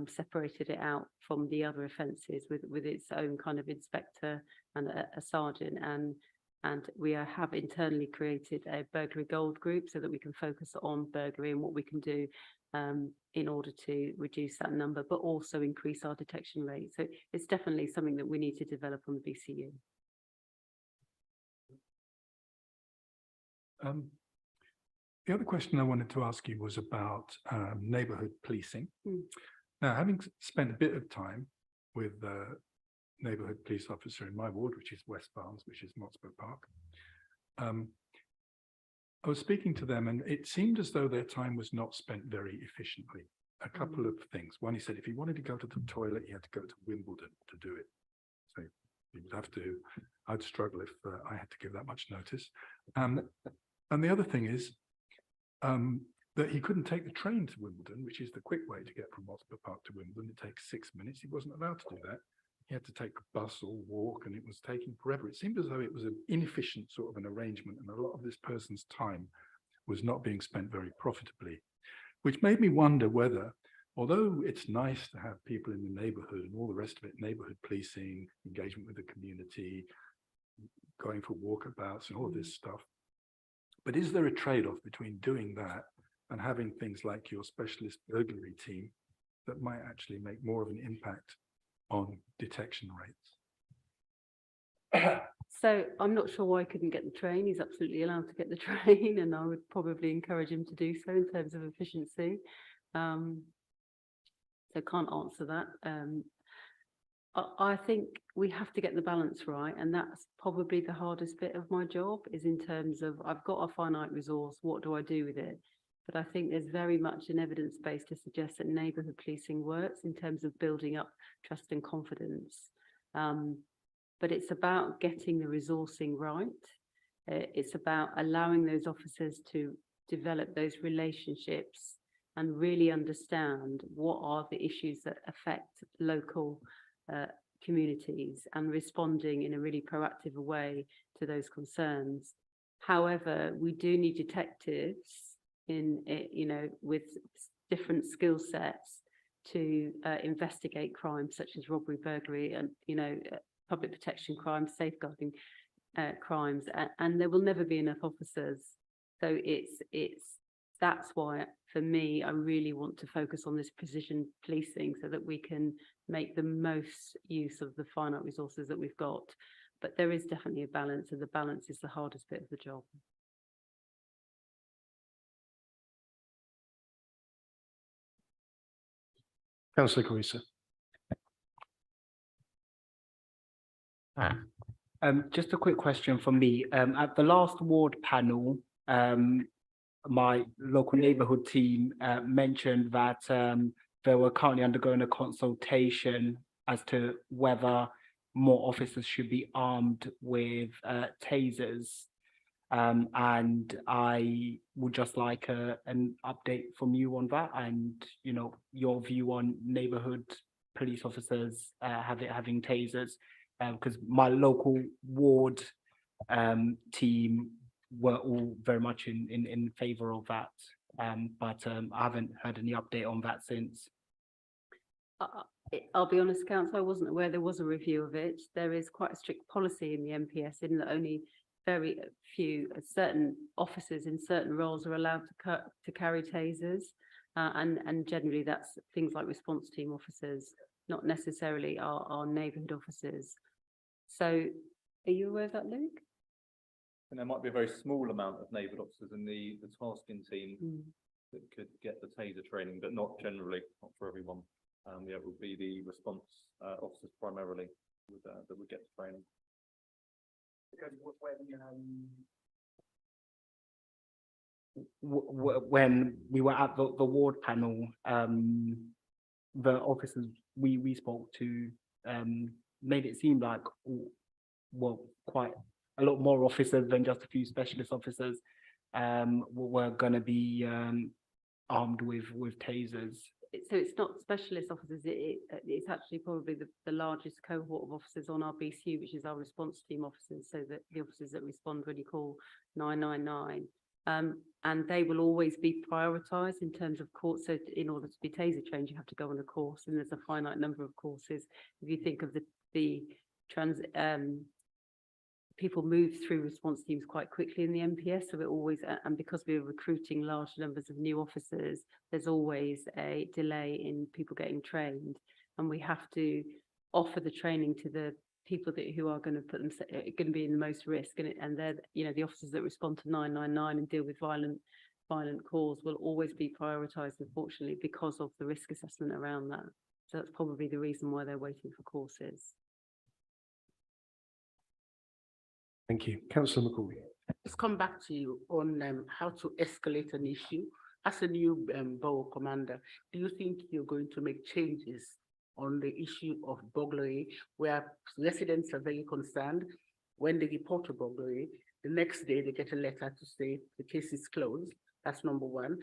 separated it out from the other offences with its own kind of inspector and a sergeant, and we have internally created a burglary gold group so that we can focus on burglary and what we can do in order to reduce that number, but also increase our detection rate. So it's definitely something that we need to develop on the BCU. The other question I wanted to ask you was about neighbourhood policing. Now, having spent a bit of time with the neighbourhood police officer in my ward, which is West Barnes, which is Motspur Park, I was speaking to them, and it seemed as though their time was not spent very efficiently. A couple of things. One, he said if he wanted to go to the toilet, he had to go to Wimbledon to do it. So he would have to, I'd struggle if I had to give that much notice. And the other thing is that he couldn't take the train to Wimbledon, which is the quick way to get from Motspur Park to Wimbledon. It takes 6 minutes. He wasn't allowed to do that. He had to take a bus or walk, and it was taking forever. It seemed as though it was an inefficient sort of an arrangement, and a lot of this person's time was not being spent very profitably, which made me wonder whether, although it's nice to have people in the neighborhood and all the rest of it, neighborhood policing, engagement with the community, going for walkabouts and all of this stuff, but is there a trade-off between doing that and having things like your specialist burglary team that might actually make more of an impact on detection rates? So I'm not sure why I couldn't get the train. He's absolutely allowed to get the train, and I would probably encourage him to do so in terms of efficiency. So can't answer that. I think we have to get the balance right, and that's probably the hardest bit of my job, is in terms of I've got a finite resource, what do I do with it? But I think there's very much an evidence base to suggest that neighbourhood policing works in terms of building up trust and confidence. But it's about getting the resourcing right. It's about allowing those officers to develop those relationships and really understand what are the issues that affect local communities, and responding in a really proactive way to those concerns. However, we do need detectives with different skill sets to investigate crimes such as robbery, burglary, and public protection crimes, safeguarding crimes, and there will never be enough officers. So that's why, for me, I really want to focus on this precision policing so that we can make the most use of the finite resources that we've got. But there is definitely a balance, and the balance is the hardest bit of the job. Councillor Carissa. Just a quick question from me. At the last ward panel, my local neighbourhood team mentioned that they were currently undergoing a consultation as to whether more officers should be armed with tasers. And I would just like an update from you on that, and you know, your view on neighbourhood police officers having tasers, because my local ward team were all very much in favour of that, but I haven't heard any update on that since. I'll be honest, Council, I wasn't aware there was a review of it. There is quite a strict policy in the MPS in that only very few certain officers in certain roles are allowed to carry tasers, and generally that's things like response team officers, not necessarily our neighbourhood officers. So are you aware of that, Luke? And there might be a very small amount of neighbourhood officers in the tasking team that could get the taser training, but not generally, not for everyone. Yeah, it would be the response officers primarily that would get the training. Because when we were at the ward panel, the officers we spoke to made it seem like, well, quite a lot more officers than just a few specialist officers were going to be armed with tasers. So it's not specialist officers, it's actually probably the largest cohort of officers on our BCU, which is our response team officers, so that the officers that respond when you call 999. And they will always be prioritised in terms of course. So in order to be taser trained, you have to go on a course, and there's a finite number of courses. If you think of the people move through response teams quite quickly in the MPS, so it always, and because we're recruiting large numbers of new officers, there's always a delay in people getting trained, and we have to offer the training to the people who are going to put them going to be in the most risk, and they're, you know, the officers that respond to 999 and deal with violent calls will always be prioritised, unfortunately, because of the risk assessment around that. So that's probably the reason why they're waiting for courses. Thank you. Councillor McCauley. Let's come back to you on how to escalate an issue. As a new borough commander, do you think you're going to make changes on the issue of burglary, where residents are very concerned when they report a burglary, the next day they get a letter to say the case is closed? That's number one.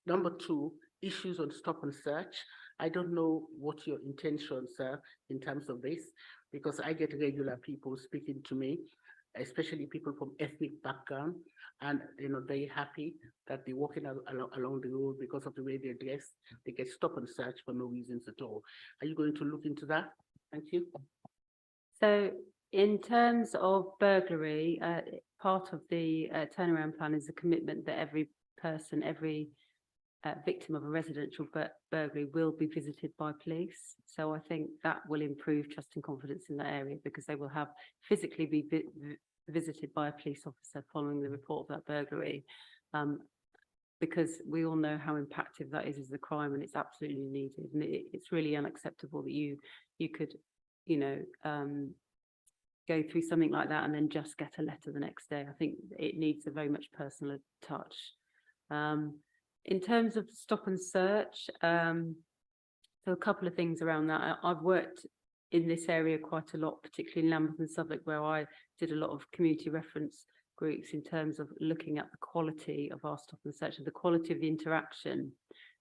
Number two, issues on stop and search. I don't know what your intentions are in terms of this, because I get regular people speaking to me, especially people from ethnic background, and very happy that they're walking along the road because of the way they're dressed. They get stop and search for no reasons at all. Are you going to look into that? Thank you. So in terms of burglary, part of the turnaround plan is a commitment that every person, every victim of a residential burglary will be visited by police. So I think that will improve trust and confidence in that area, because they will have physically be visited by a police officer following the report of that burglary, because we all know how impactful that is as a crime, and it's absolutely needed. And it's really unacceptable that you could, go through something like that and then just get a letter the next day. I think it needs a very much personal touch. In terms of stop and search, so a couple of things around that. I've worked in this area quite a lot, particularly in Lambeth and Southwark, where I did a lot of community reference groups in terms of looking at the quality of our stop and search and the quality of the interaction.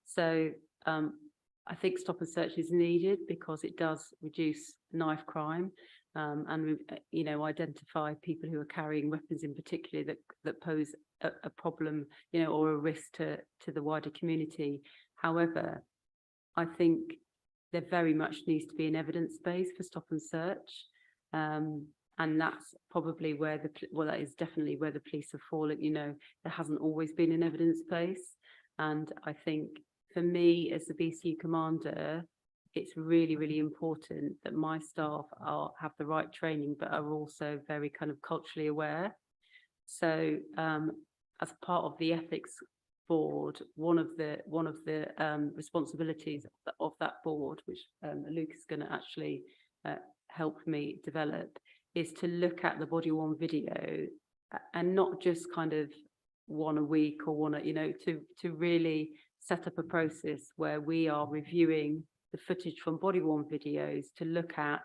So I think stop and search is needed because it does reduce knife crime, and identify people who are carrying weapons in particular that pose a problem, or a risk to the wider community. However, I think there very much needs to be an evidence base for stop and search, and that's probably where that is definitely where the police have fallen. There hasn't always been an evidence base, and I think for me as the BCU commander, it's really, really important that my staff have the right training, but are also very kind of culturally aware. So as part of the ethics board, one of the responsibilities of that board, which Luke is going to actually help me develop, is to look at the body worn video and not just kind of one a week or one, to really set up a process where we are reviewing the footage from body worn videos to look at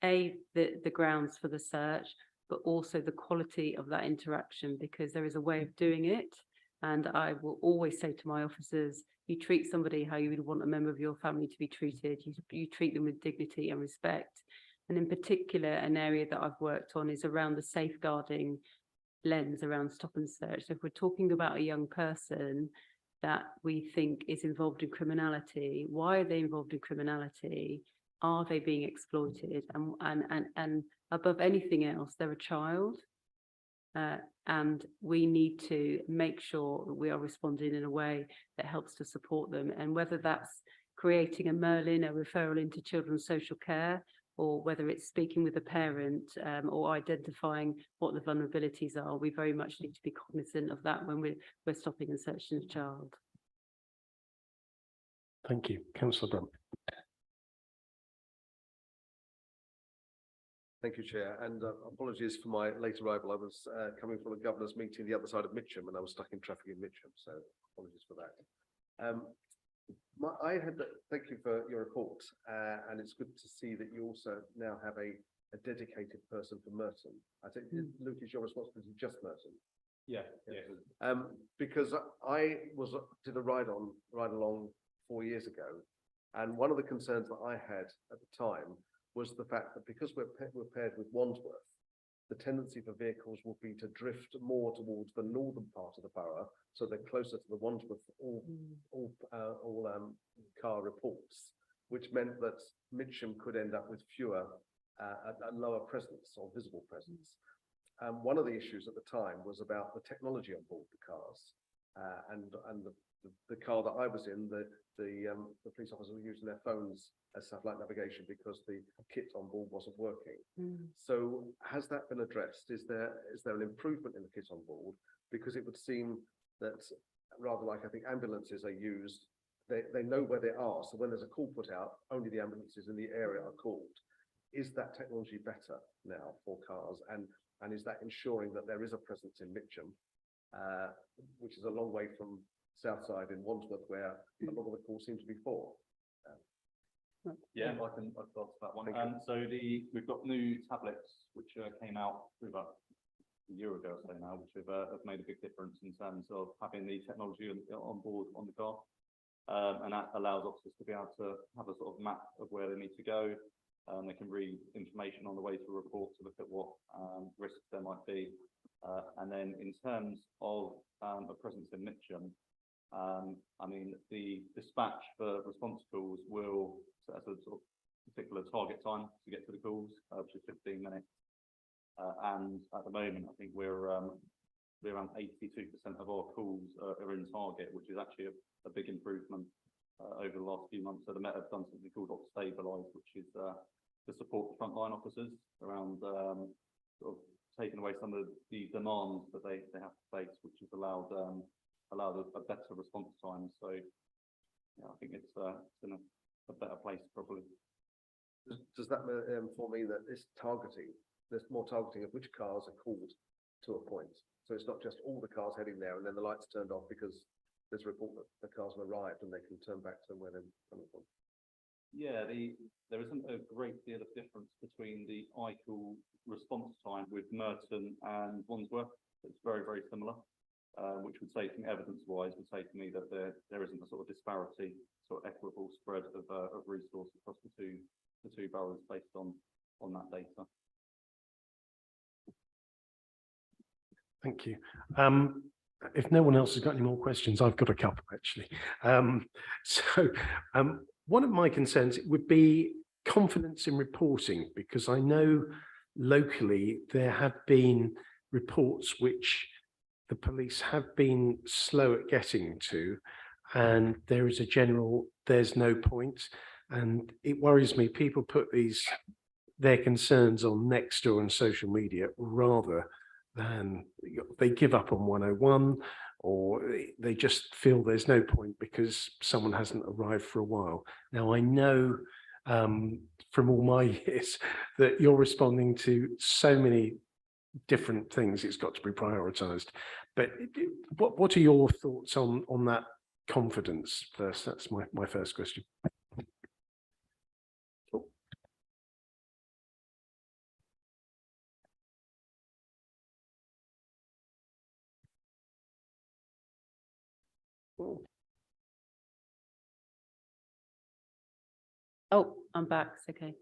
the grounds for the search, but also the quality of that interaction, because there is a way of doing it. And I will always say to my officers, you treat somebody how you would want a member of your family to be treated. You treat them with dignity and respect. And in particular, an area that I've worked on is around the safeguarding lens around stop and search. So if we're talking about a young person that we think is involved in criminality, why are they involved in criminality? Are they being exploited? And above anything else, they're a child. And we need to make sure that we are responding in a way that helps to support them. And whether that's creating a Merlin, a referral into children's social care, or whether it's speaking with a parent or identifying what the vulnerabilities are, we very much need to be cognizant of that when we're stopping and searching a child. Thank you. Councillor Brunt. Thank you, Chair, and apologies for my late arrival. I was coming from a governor's meeting the other side of Mitcham, and I was stuck in traffic in Mitcham, so apologies for that. Thank you for your report, and it's good to see that you also now have a dedicated person for Merton. I think, Luke, is your responsibility just Merton? Yeah. Because I did a ride along 4 years ago, and one of the concerns that I had at the time was the fact that because we're paired with Wandsworth, the tendency for vehicles will be to drift more towards the northern part of the borough, so they're closer to the Wandsworth all car reports, which meant that Mitcham could end up with fewer, a lower presence or visible presence. One of the issues at the time was about the technology on board the cars, and the car that I was in, the police officers were using their phones as satellite navigation because the kit on board wasn't working. So has that been addressed? Is there an improvement in the kit on board? Because it would seem that rather like I think ambulances are used, they know where they are. So when there's a call put out, only the ambulances in the area are called. Is that technology better now for cars? And is that ensuring that there is a presence in Mitcham, which is a long way from Southside in Wandsworth, where a lot of the calls seem to be for? Yeah, I can answer that one. So we've got new tablets which came out about a year ago or so now, which have made a big difference in terms of having the technology on board on the car, and that allows officers to be able to have a sort of map of where they need to go. They can read information on the way to a report to look at what risks there might be, and then in terms of a presence in Mitcham, I mean, the dispatch for response calls will set as a sort of particular target time to get to the calls, which is 15 minutes. And at the moment, I think we're around 82% of our calls are in target, which is actually a big improvement over the last few months. So the Met have done something called Stabilise, which is to support the frontline officers around sort of taking away some of the demands that they have to face, which has allowed a better response time. So yeah, I think it's in a better place probably. Does that for me that there's more targeting of which cars are called to a point? So it's not just all the cars heading there and then the lights turned off because there's a report that the cars have arrived and they can turn back to where they're coming from. Yeah, there isn't a great deal of difference between the ICAL response time with Merton and Wandsworth. It's very, very similar, which would say, evidence-wise, would say to me that there isn't a sort of disparity, sort of equitable spread of resource across the two boroughs based on that data. Thank you. If no one else has got any more questions, I've got a couple actually. One of my concerns would be confidence in reporting, because I know locally there have been reports which the police have been slow at getting to, and there is a general there's no point, and it worries me people put their concerns on Nextdoor and social media rather than they give up on 101 or they just feel there's no point because someone hasn't arrived for a while. Now, I know from all my years that you're responding to so many different things, it's got to be prioritized. But what are your thoughts on that confidence first? That's my first question. Oh, I'm back. It's okay.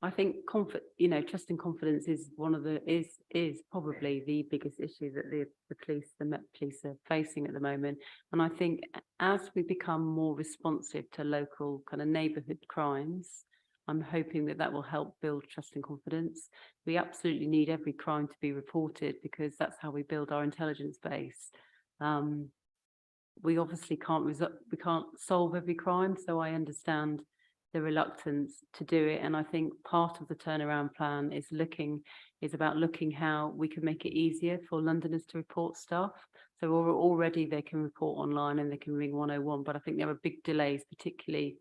I think trust and confidence is one of the is probably the biggest issue that the Met Police are facing at the moment. And I think as we become more responsive to local kind of neighbourhood crimes, I'm hoping that will help build trust and confidence. We absolutely need every crime to be reported because that's how we build our intelligence base. We obviously can't solve every crime, so I understand the reluctance to do it. And I think part of the turnaround plan is about looking how we can make it easier for Londoners to report stuff. So already they can report online and they can ring 101, but I think there are big delays, particularly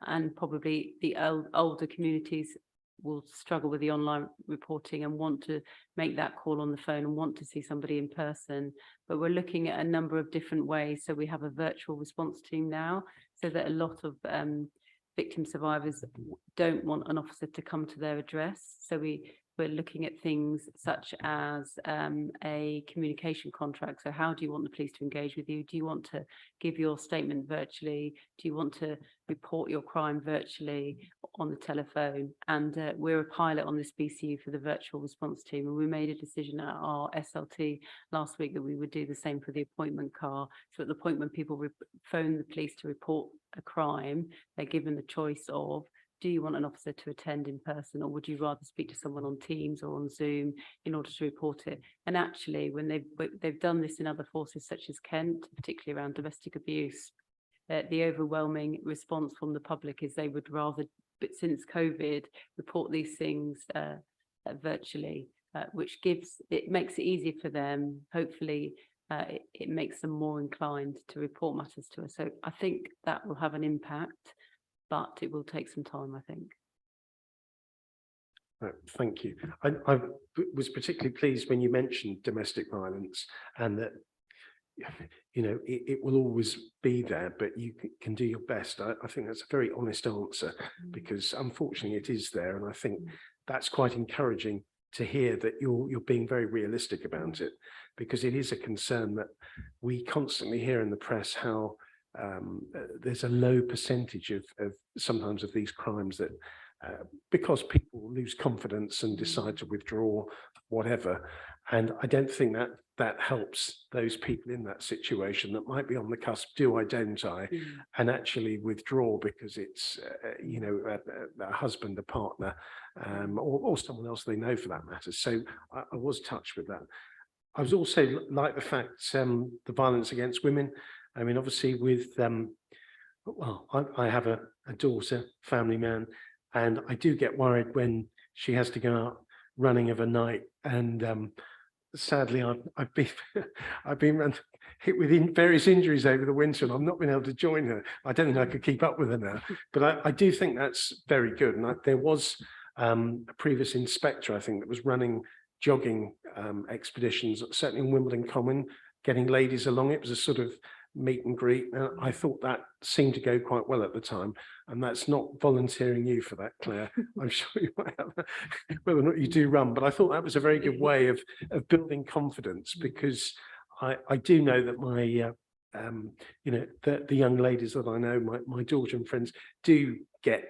and probably the older communities will struggle with the online reporting and want to make that call on the phone and want to see somebody in person. But we're looking at a number of different ways. So we have a virtual response team now, so that a lot of victim survivors don't want an officer to come to their address. So we're looking at things such as a communication contract. So how do you want the police to engage with you? Do you want to give your statement virtually? Do you want to report your crime virtually on the telephone? And we're a pilot on this BCU for the virtual response team. And we made a decision at our SLT last week that we would do the same for the appointment car. So at the point when people phone the police to report a crime, they're given the choice of, do you want an officer to attend in person, or would you rather speak to someone on Teams or on Zoom in order to report it? And actually, when they've done this in other forces such as Kent, particularly around domestic abuse, the overwhelming response from the public is they would rather, but since COVID, report these things virtually, which makes it easier for them. Hopefully, it makes them more inclined to report matters to us. So I think that will have an impact, but it will take some time, I think. Thank you. I was particularly pleased when you mentioned domestic violence, and that it will always be there, but you can do your best. I think that's a very honest answer, because unfortunately it is there, and I think that's quite encouraging to hear that you're being very realistic about it, because it is a concern that we constantly hear in the press how there's a low percentage of sometimes of these crimes that because people lose confidence and decide to withdraw, whatever. And I don't think that helps those people in that situation that might be on the cusp, do identify and actually withdraw because it's a husband, a partner, or someone else they know for that matter. So I was touched with that. I was also like the fact the violence against women. I mean, obviously with, well, I have a daughter, family man, and I do get worried when she has to go out running of a night. And sadly, I've been hit with various injuries over the winter, and I've not been able to join her. I don't think I could keep up with her now, but I do think that's very good. And there was a previous inspector, I think, that was running jogging expeditions, certainly in Wimbledon Common, getting ladies along. It was a sort of meet and greet. I thought that seemed to go quite well at the time, and that's not volunteering you for that, Claire. I'm sure you might have, whether or not you do run, but I thought that was a very good way of building confidence, because I do know that my the young ladies that I know, my daughter and friends, do get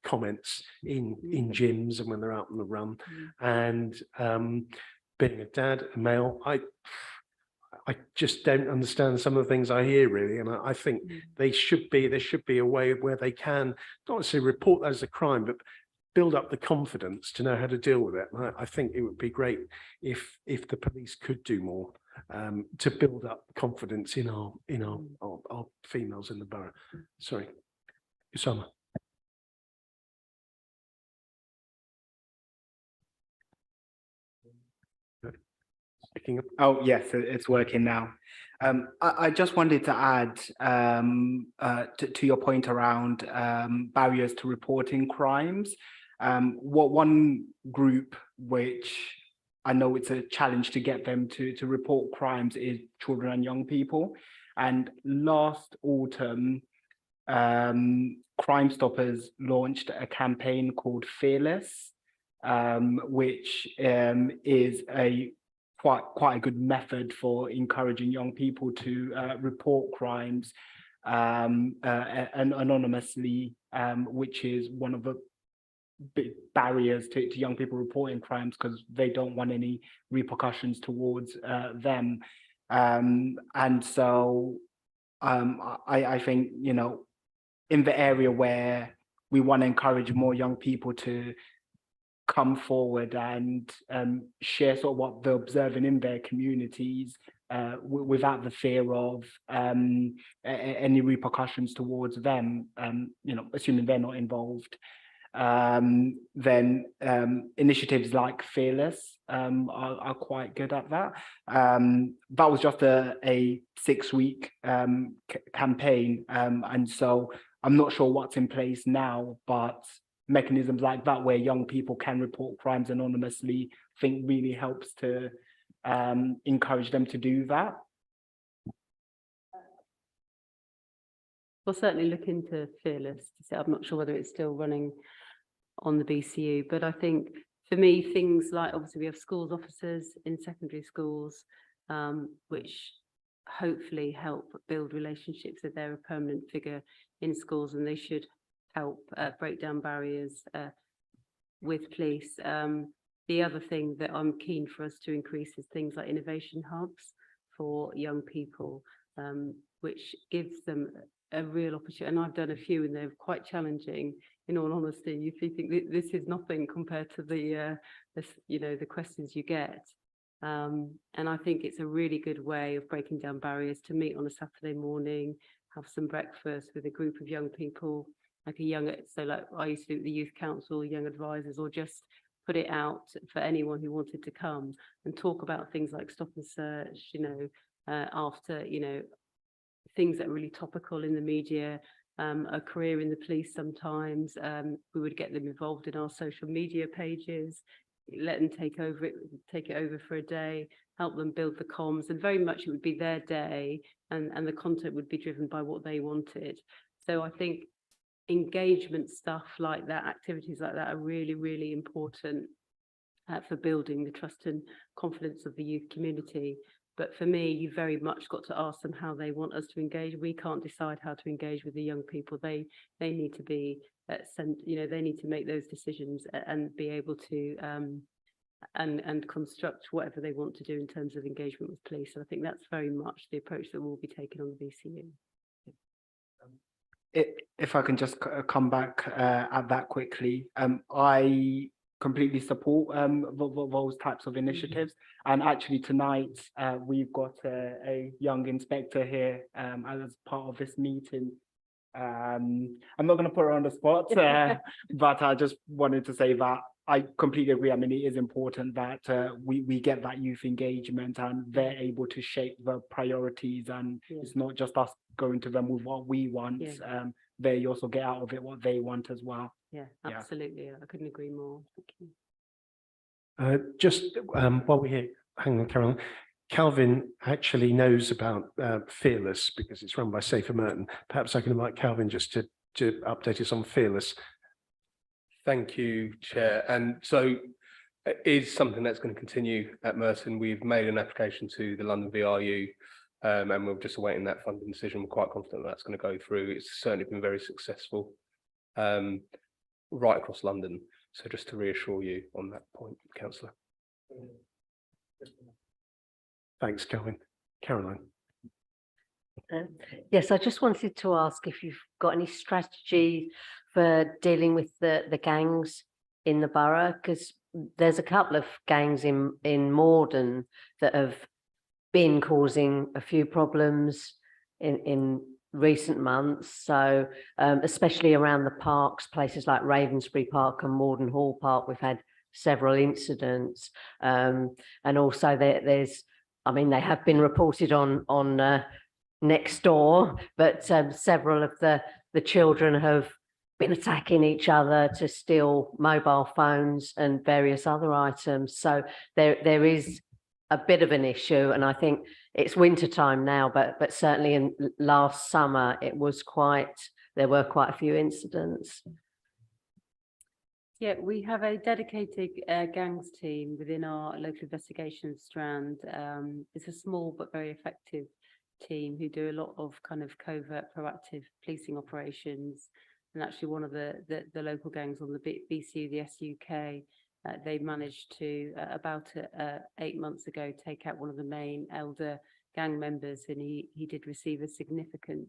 comments in gyms and when they're out on the run. And being a dad, a male, I just don't understand some of the things I hear, really, and I think there should be a way where they can not necessarily report that as a crime, but build up the confidence to know how to deal with it. And I think it would be great if the police could do more to build up confidence in our females in the borough. Sorry, Usama. working? Oh, yes, it's working now. I just wanted to add to your point around barriers to reporting crimes. What one group which I know it's a challenge to get them to report crimes is children and young people. And last autumn, Crime Stoppers launched a campaign called Fearless, which is a quite a good method for encouraging young people to report crimes and anonymously, which is one of the big barriers to young people reporting crimes because they don't want any repercussions towards them. And so I think, you know, in the area where we want to encourage more young people to come forward and share sort of what they're observing in their communities without the fear of any repercussions towards them, you know, assuming they're not involved. Then initiatives like Fearless are quite good at that. That was just a 6-week campaign, and so I'm not sure what's in place now, but mechanisms like that where young people can report crimes anonymously, I think really helps to encourage them to do that. We'll certainly look into Fearless. I'm not sure whether it's still running on the BCU, but I think for me, things like obviously we have schools officers in secondary schools, which hopefully help build relationships if they're a permanent figure in schools, and they should help break down barriers with police. The other thing that I'm keen for us to increase is things like innovation hubs for young people, which gives them a real opportunity. And I've done a few and they're quite challenging, in all honesty. If you think this is nothing compared to the you know, the questions you get. And I think it's a really good way of breaking down barriers to meet on a Saturday morning, have some breakfast with a group of young people, like a young, so like I used to do at the youth council, young advisors, or just put it out for anyone who wanted to come and talk about things like stop and search, you know, after, you know, things that are really topical in the media, a career in the police sometimes. We would get them involved in our social media pages, let them take it over for a day, help them build the comms, and very much it would be their day, and the content would be driven by what they wanted. So I think engagement stuff like that, activities like that are really, really important for building the trust and confidence of the youth community. But for me, you very much got to ask them how they want us to engage. We can't decide how to engage with the young people. They need to be you know, they need to make those decisions and be able to and construct whatever they want to do in terms of engagement with police. And I think that's very much the approach that we'll be taking on the BCU. If I can just come back at that quickly, I completely support those types of initiatives. And actually tonight we've got a young inspector here as part of this meeting. I'm not going to put her on the spot, but I just wanted to say that I completely agree. I mean, it is important that we get that youth engagement and they're able to shape the priorities, and it's not just us going to them with what we want. They also get out of it what they want as well. Yeah, absolutely. I couldn't agree more. Thank you. Just while we're here, hang on, Caroline. Calvin actually knows about Fearless because it's run by Safer Merton. Perhaps I can invite Calvin just to update us on Fearless. Thank you, Chair. And so it is something that's going to continue at Merton. We've made an application to the London VRU and we're just awaiting that funding decision. We're quite confident that's going to go through. It's certainly been very successful right across London. So just to reassure you on that point, Councillor. Thanks, Calvin. Caroline. Yes, I just wanted to ask if you've got any strategy for dealing with the gangs in the borough, because there's a couple of gangs in Morden that have been causing a few problems in recent months. So especially around the parks, places like Ravensbury Park and Morden Hall Park, we've had several incidents. And also there's I mean, they have been reported on next door, but several of the children have been attacking each other to steal mobile phones and various other items. So there is a bit of an issue, and I think it's winter time now, but certainly in last summer there were quite a few incidents. Yeah, we have a dedicated gangs team within our local investigations strand. It's a small but very effective team who do a lot of kind of covert proactive policing operations. And actually one of the local gangs on the BCU, the SUK, they managed to about 8 months ago take out one of the main elder gang members, and he did receive a significant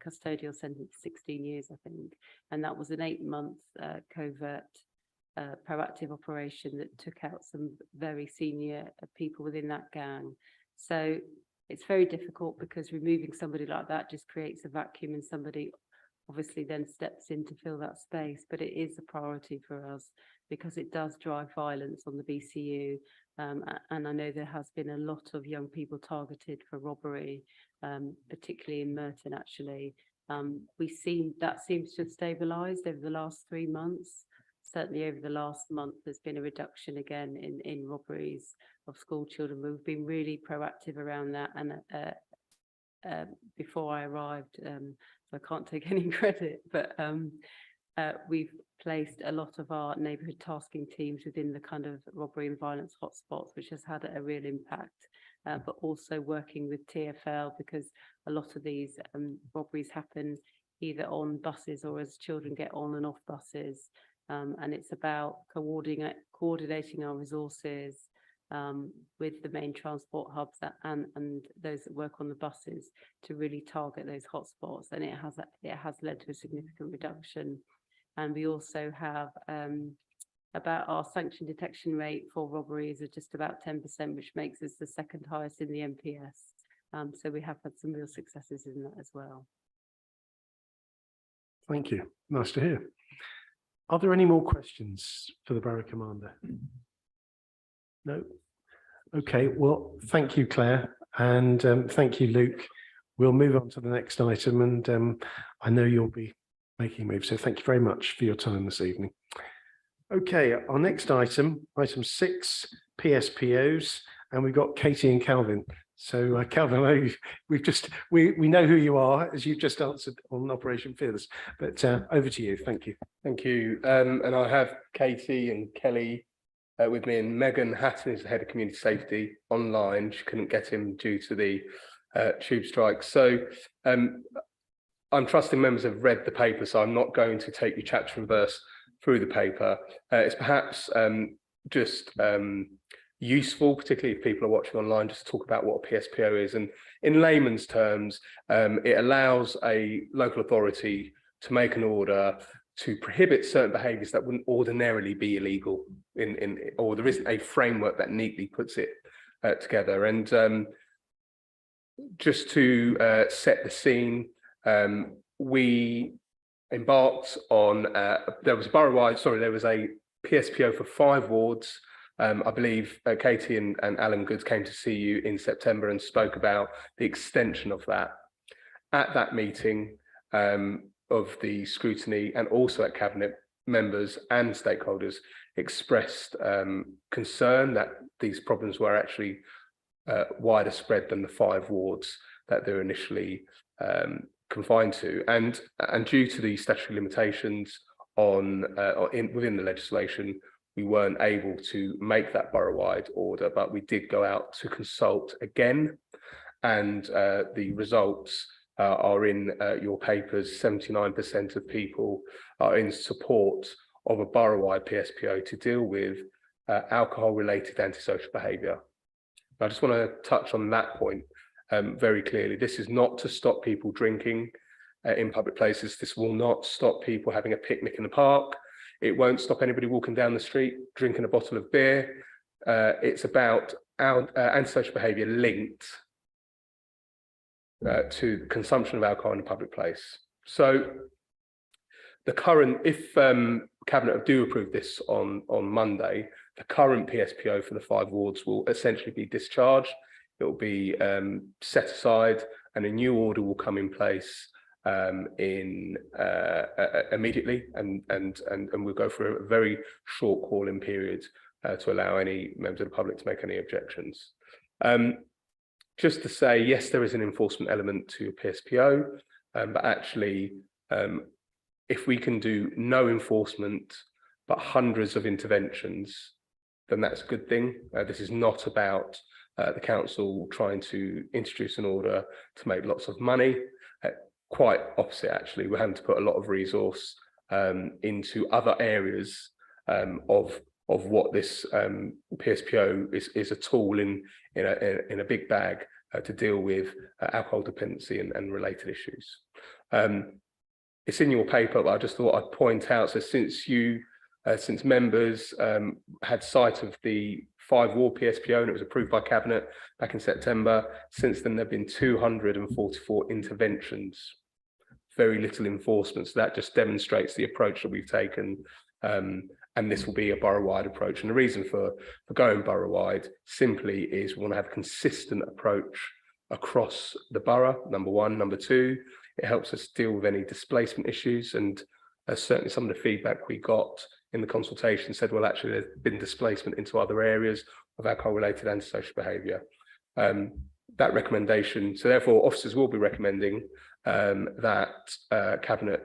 custodial sentence, 16 years, I think. And that was an 8-month covert proactive operation that took out some very senior people within that gang. So it's very difficult because removing somebody like that just creates a vacuum, and somebody obviously then steps in to fill that space. But it is a priority for us because it does drive violence on the BCU. And I know there has been a lot of young people targeted for robbery, particularly in Merton, actually. That seems to have stabilised over the last 3 months. Certainly over the last month, there's been a reduction again in robberies of school children. We've been really proactive around that. And before I arrived, so I can't take any credit, but we've placed a lot of our neighbourhood tasking teams within the kind of robbery and violence hotspots, which has had a real impact, but also working with TfL, because a lot of these robberies happen either on buses or as children get on and off buses. And it's about coordinating our resources with the main transport hubs and those that work on the buses to really target those hotspots. And it has led to a significant reduction. And we also have about our sanction detection rate for robberies are just about 10%, which makes us the second highest in the MPS. So we have had some real successes in that as well. Thank you. Nice to hear. Are there any more questions for the Borough Commander? No? Okay, well, thank you, Claire, and thank you, Luke. We'll move on to the next item, and I know you'll be making moves, so thank you very much for your time this evening. Okay, our next item 6, PSPOs, and we've got Katie and Calvin. So Calvin, I know we know who you are, as you've just answered on Operation Fearless, but over to you. Thank you. Thank you. And I have Katie and Kelly with me, and Megan Hatton is the head of community safety online. She couldn't get him due to the tube strike. So I'm trusting members have read the paper, so I'm not going to take you chapter and verse through the paper. It's perhaps just useful, particularly if people are watching online, just to talk about what a PSPO is. And in layman's terms, it allows a local authority to make an order to prohibit certain behaviours that wouldn't ordinarily be illegal, or there isn't a framework that neatly puts it together. And just to set the scene, we embarked on there was a PSPO for 5 wards. I believe Katie and Alan Goods came to see you in September and spoke about the extension of that. At that meeting of the scrutiny, and also at Cabinet, members and stakeholders expressed concern that these problems were actually wider spread than the 5 wards that they were initially confined to, and due to the statutory limitations within the legislation, we weren't able to make that borough-wide order, but we did go out to consult again, and the results are in your papers. 79% of people are in support of a borough-wide PSPO to deal with alcohol-related antisocial behaviour. I just want to touch on that point very clearly. This is not to stop people drinking in public places. This will not stop people having a picnic in the park. It won't stop anybody walking down the street drinking a bottle of beer. It's about antisocial behaviour linked to the consumption of alcohol in a public place. So the current, if Cabinet do approve this on Monday, the current PSPO for the 5 wards will essentially be discharged. it will be set aside, and a new order will come in place immediately, and we'll go through a very short calling period to allow any members of the public to make any objections. Just to say, yes, there is an enforcement element to PSPO, but actually, if we can do no enforcement but hundreds of interventions, then that's a good thing. This is not about the council trying to introduce an order to make lots of money. Quite opposite, actually. We're having to put a lot of resource into other areas of what this PSPO is a tool in a big bag to deal with alcohol dependency and related issues. It's in your paper, but I just thought I'd point out, so since members had sight of the 5-ward PSPO and it was approved by Cabinet back in September, since then there have been 244 interventions, very little enforcement. So that just demonstrates the approach that we've taken, and this will be a borough-wide approach. And the reason for going borough-wide simply is we want to have a consistent approach across the borough, number one. Number two, it helps us deal with any displacement issues, and certainly some of the feedback we got in the consultation said, well, actually, there's been displacement into other areas of alcohol-related antisocial behaviour. That recommendation, so therefore officers will be recommending that Cabinet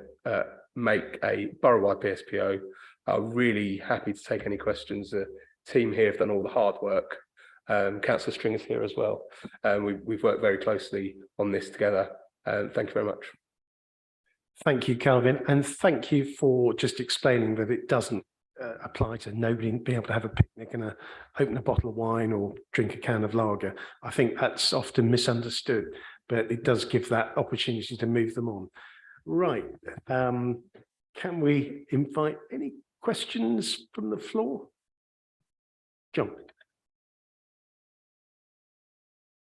make a borough-wide PSPO. I'm really happy to take any questions. The team here have done all the hard work. Councillor Stringer's here as well. We've worked very closely on this together. Thank you very much. Thank you, Calvin, and thank you for just explaining that it doesn't apply to nobody being able to have a picnic and open a bottle of wine or drink a can of lager. I think that's often misunderstood, but it does give that opportunity to move them on. Right. Can we invite any questions from the floor? John.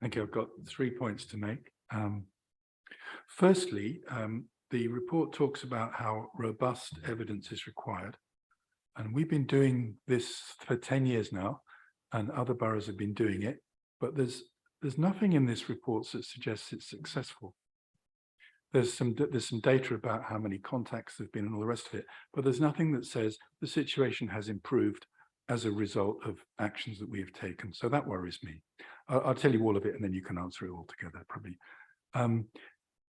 Thank you. I've got 3 points to make. Firstly, the report talks about how robust evidence is required. And we've been doing this for 10 years now, and other boroughs have been doing it, but there's nothing in this report that suggests it's successful. There's some data about how many contacts there've been and all the rest of it, but there's nothing that says the situation has improved as a result of actions that we have taken. So that worries me. I'll tell you all of it and then you can answer it all together probably.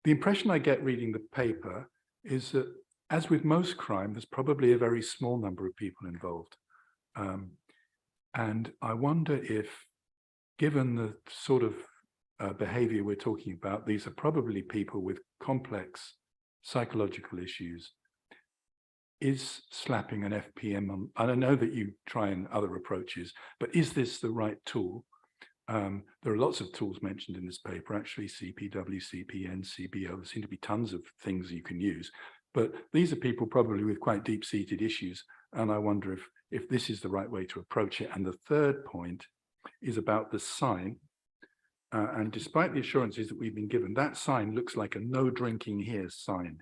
The impression I get reading the paper is that, as with most crime, there's probably a very small number of people involved. And I wonder if, given the sort of behavior we're talking about, these are probably people with complex psychological issues. Is slapping an FPM on, and I know that you try and other approaches, but is this the right tool? There are lots of tools mentioned in this paper, actually, CPW, CPN, CBO. There seem to be tons of things you can use, but these are people probably with quite deep-seated issues, and I wonder if this is the right way to approach it. And the third point is about the sign, and despite the assurances that we've been given, that sign looks like a no drinking here sign,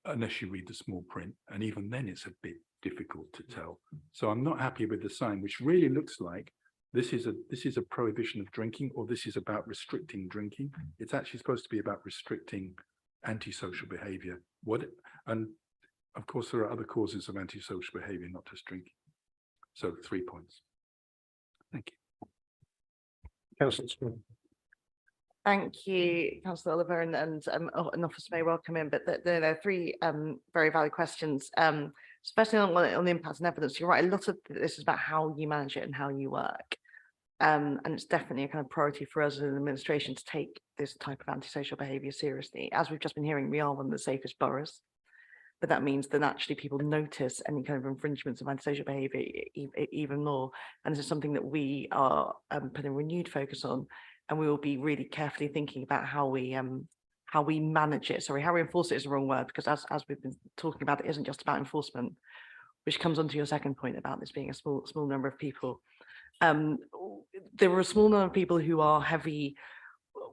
unless you read the small print, and even then it's a bit difficult to tell. So I'm not happy with the sign, which really looks like this is a prohibition of drinking, or this is about restricting drinking. It's actually supposed to be about restricting antisocial behavior. And of course, there are other causes of antisocial behavior, not just drinking. So 3 points. Thank you. Councillor Scrutiny. Thank you, Councillor Oliver, and an officer may well come in, but there are 3 very valid questions, especially on the impact and evidence. You're right, a lot of this is about how you manage it and how you work. And it's definitely a kind of priority for us as an administration to take this type of antisocial behaviour seriously. As we've just been hearing, we are one of the safest boroughs, but that means that actually people notice any kind of infringements of antisocial behaviour even more. And this is something that we are putting renewed focus on, and we will be really carefully thinking about how we manage it. Sorry, how we enforce it is the wrong word, because as we've been talking about, it isn't just about enforcement, which comes onto your second point about this being a small number of people. There are a small number of people who are heavy,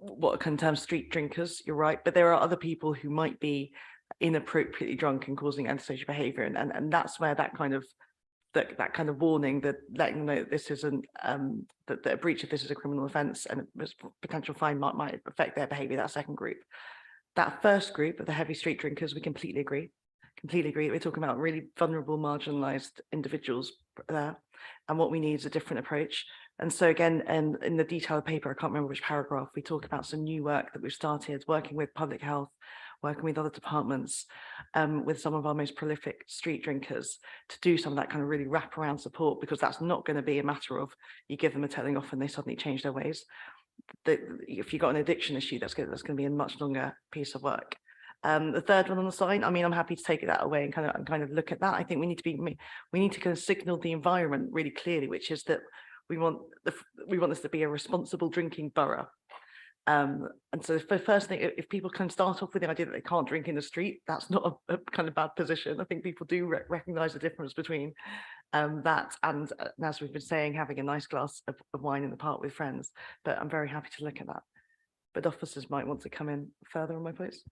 what can term street drinkers, you're right, but there are other people who might be inappropriately drunk and causing antisocial behaviour, and that's where that kind of that kind of warning, that letting them know that this isn't, that a breach of this is a criminal offence and potential fine might affect their behaviour, that second group. That first group of the heavy street drinkers, we completely agree. We're talking about really vulnerable, marginalised individuals there. And what we need is a different approach. And so again, in the detailed paper, I can't remember which paragraph, we talk about some new work that we've started, working with public health, working with other departments, with some of our most prolific street drinkers, to do some of that kind of really wraparound support, because that's not going to be a matter of you give them a telling off and they suddenly change their ways. If you've got an addiction issue, that's going to be a much longer piece of work. The third one on the sign, I mean, I'm happy to take that away and kind of look at that. I think we need to kind of signal the environment really clearly, which is that we want this to be a responsible drinking borough. And so the first thing, if people can start off with the idea that they can't drink in the street, that's not a kind of bad position. I think people do recognise the difference between that and as we've been saying, having a nice glass of wine in the park with friends. But I'm very happy to look at that. But officers might want to come in further on my points.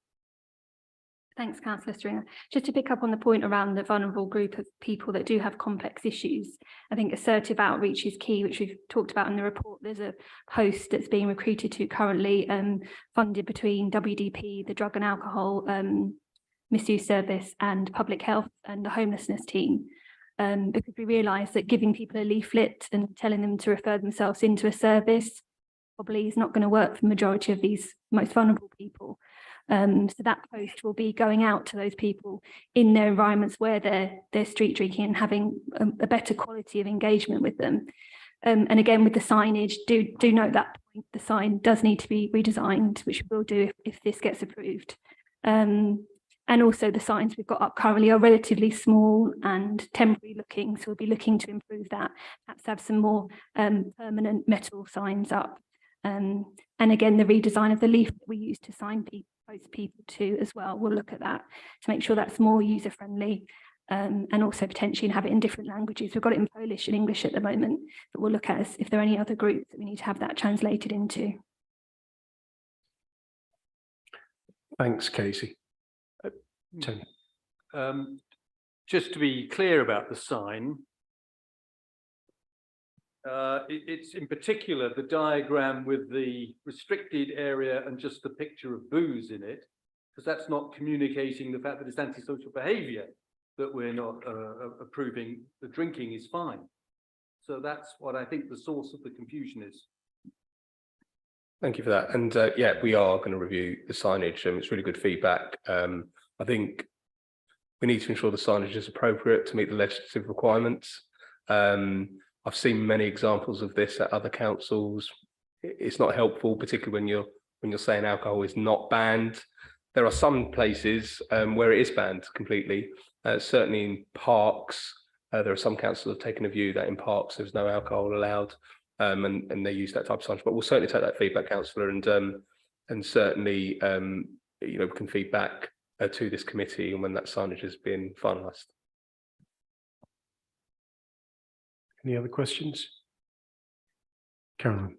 Thanks, Councillor Stringer. Just to pick up on the point around the vulnerable group of people that do have complex issues, I think assertive outreach is key, which we've talked about in the report. There's a post that's being recruited to currently, funded between WDP, the Drug and Alcohol Misuse Service, and Public Health and the Homelessness team. Because we realise that giving people a leaflet and telling them to refer themselves into a service probably is not going to work for the majority of these most vulnerable people. So that post will be going out to those people in their environments where they're street drinking and having a better quality of engagement with them. And again, with the signage, do note that point. The sign does need to be redesigned, which we'll do if this gets approved. And also the signs we've got up currently are relatively small and temporary looking, so we'll be looking to improve that, perhaps have some more permanent metal signs up. And again, the redesign of the leaflet we use to sign people to as well, we'll look at that to make sure that's more user friendly, and also potentially have it in different languages. We've got it in Polish and English at the moment, but we'll look at if there are any other groups that we need to have that translated into. Thanks, Casey. Tony. Just to be clear about the sign, it's in particular the diagram with the restricted area and just the picture of booze in it, because that's not communicating the fact that it's antisocial behaviour, that we're not approving. The drinking is fine. So that's what I think the source of the confusion is. Thank you for that. And yeah, we are going to review the signage. It's really good feedback. I think we need to ensure the signage is appropriate to meet the legislative requirements. I've seen many examples of this at other councils. It's not helpful, particularly when you're saying alcohol is not banned. There are some places where it is banned completely. Certainly in parks, there are some councils that have taken a view that in parks there's no alcohol allowed, and they use that type of signage. But we'll certainly take that feedback, councillor, and certainly we can feed back to this committee and when that signage has been finalised. Any other questions? Caroline.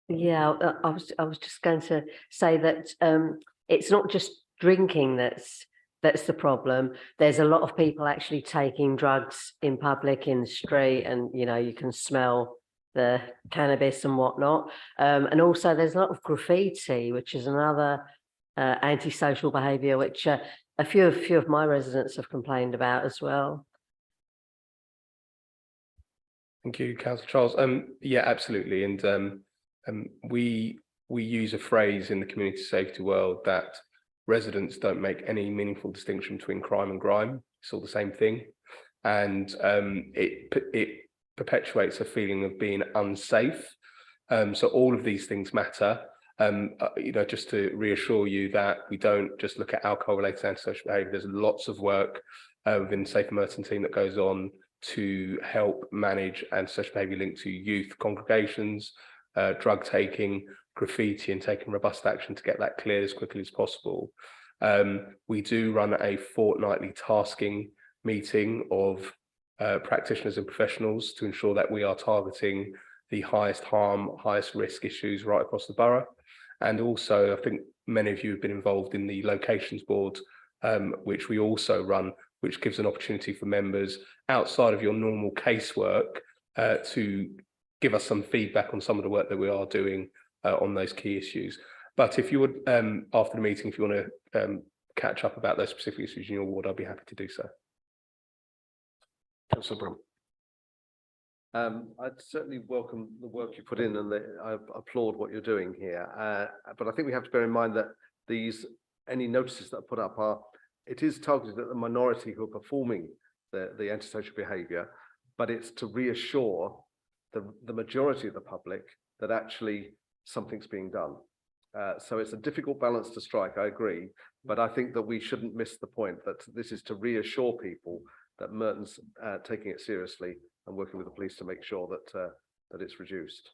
Yeah, I was just going to say that it's not just drinking that's the problem. There's a lot of people actually taking drugs in public, in the street, and you can smell the cannabis and whatnot. And also there's a lot of graffiti, which is another antisocial behaviour, which a few of my residents have complained about as well. Thank you, Councillor Charles. Yeah, absolutely. And we use a phrase in the community safety world that residents don't make any meaningful distinction between crime and grime. It's all the same thing. And it perpetuates a feeling of being unsafe. So all of these things matter. Just to reassure you that we don't just look at alcohol-related antisocial behaviour. There's lots of work within the Safer Merton team that goes on to help manage antisocial behaviour linked to youth congregations, drug taking, graffiti, and taking robust action to get that cleared as quickly as possible. We do run a fortnightly tasking meeting of practitioners and professionals to ensure that we are targeting the highest harm, highest risk issues right across the borough. And also, I think many of you have been involved in the locations board, which we also run, which gives an opportunity for members outside of your normal casework to give us some feedback on some of the work that we are doing on those key issues. But if you would, after the meeting, if you want to catch up about those specific issues in your ward, I'd be happy to do so. Councillor Brown. I'd certainly welcome the work you put in, and I applaud what you're doing here. But I think we have to bear in mind that any notices that are put up it is targeted at the minority who are performing the antisocial behaviour, but it's to reassure the majority of the public that actually something's being done. So it's a difficult balance to strike, I agree, but I think that we shouldn't miss the point that this is to reassure people that Merton's taking it seriously and working with the police to make sure that it's reduced.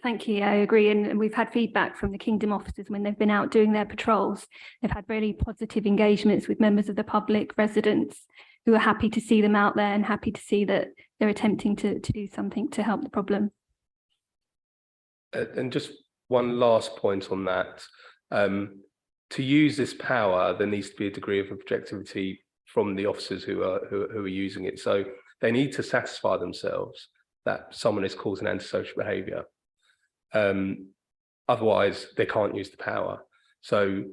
Thank you. I agree. And we've had feedback from the Kingdom officers when they've been out doing their patrols. They've had really positive engagements with members of the public, residents, who are happy to see them out there and happy to see that they're attempting to do something to help the problem. And just one last point on that. To use this power, there needs to be a degree of objectivity from the officers who are using it. So they need to satisfy themselves that someone is causing antisocial behaviour. Otherwise, they can't use the power. So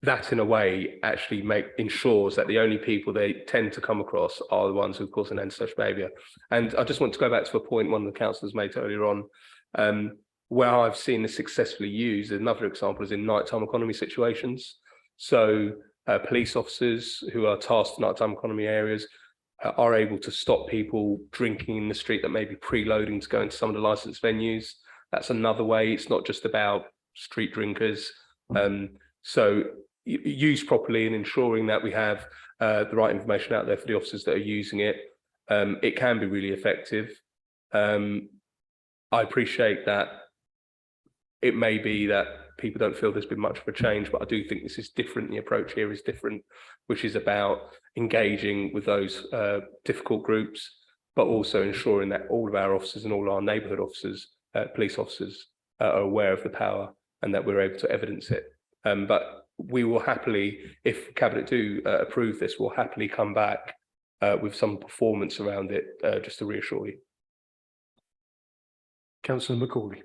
that, in a way, actually ensures that the only people they tend to come across are the ones who cause an antisocial behaviour. And I just want to go back to a point one of the councillors made earlier on, where I've seen this successfully used. Another example is in nighttime economy situations. So police officers who are tasked in nighttime economy areas are able to stop people drinking in the street that may be preloading to go into some of the licensed venues. That's another way. It's not just about street drinkers. So used properly and ensuring that we have the right information out there for the officers that are using it, it can be really effective. I appreciate that it may be that people don't feel there's been much of a change, but I do think this is different. The approach here is different, which is about engaging with those difficult groups, but also ensuring that all of our officers and all our neighbourhood officers, police officers, are aware of the power and that we're able to evidence it. But we will happily, if Cabinet do approve this, we'll happily come back with some performance around it, just to reassure you. Councillor Macaulay.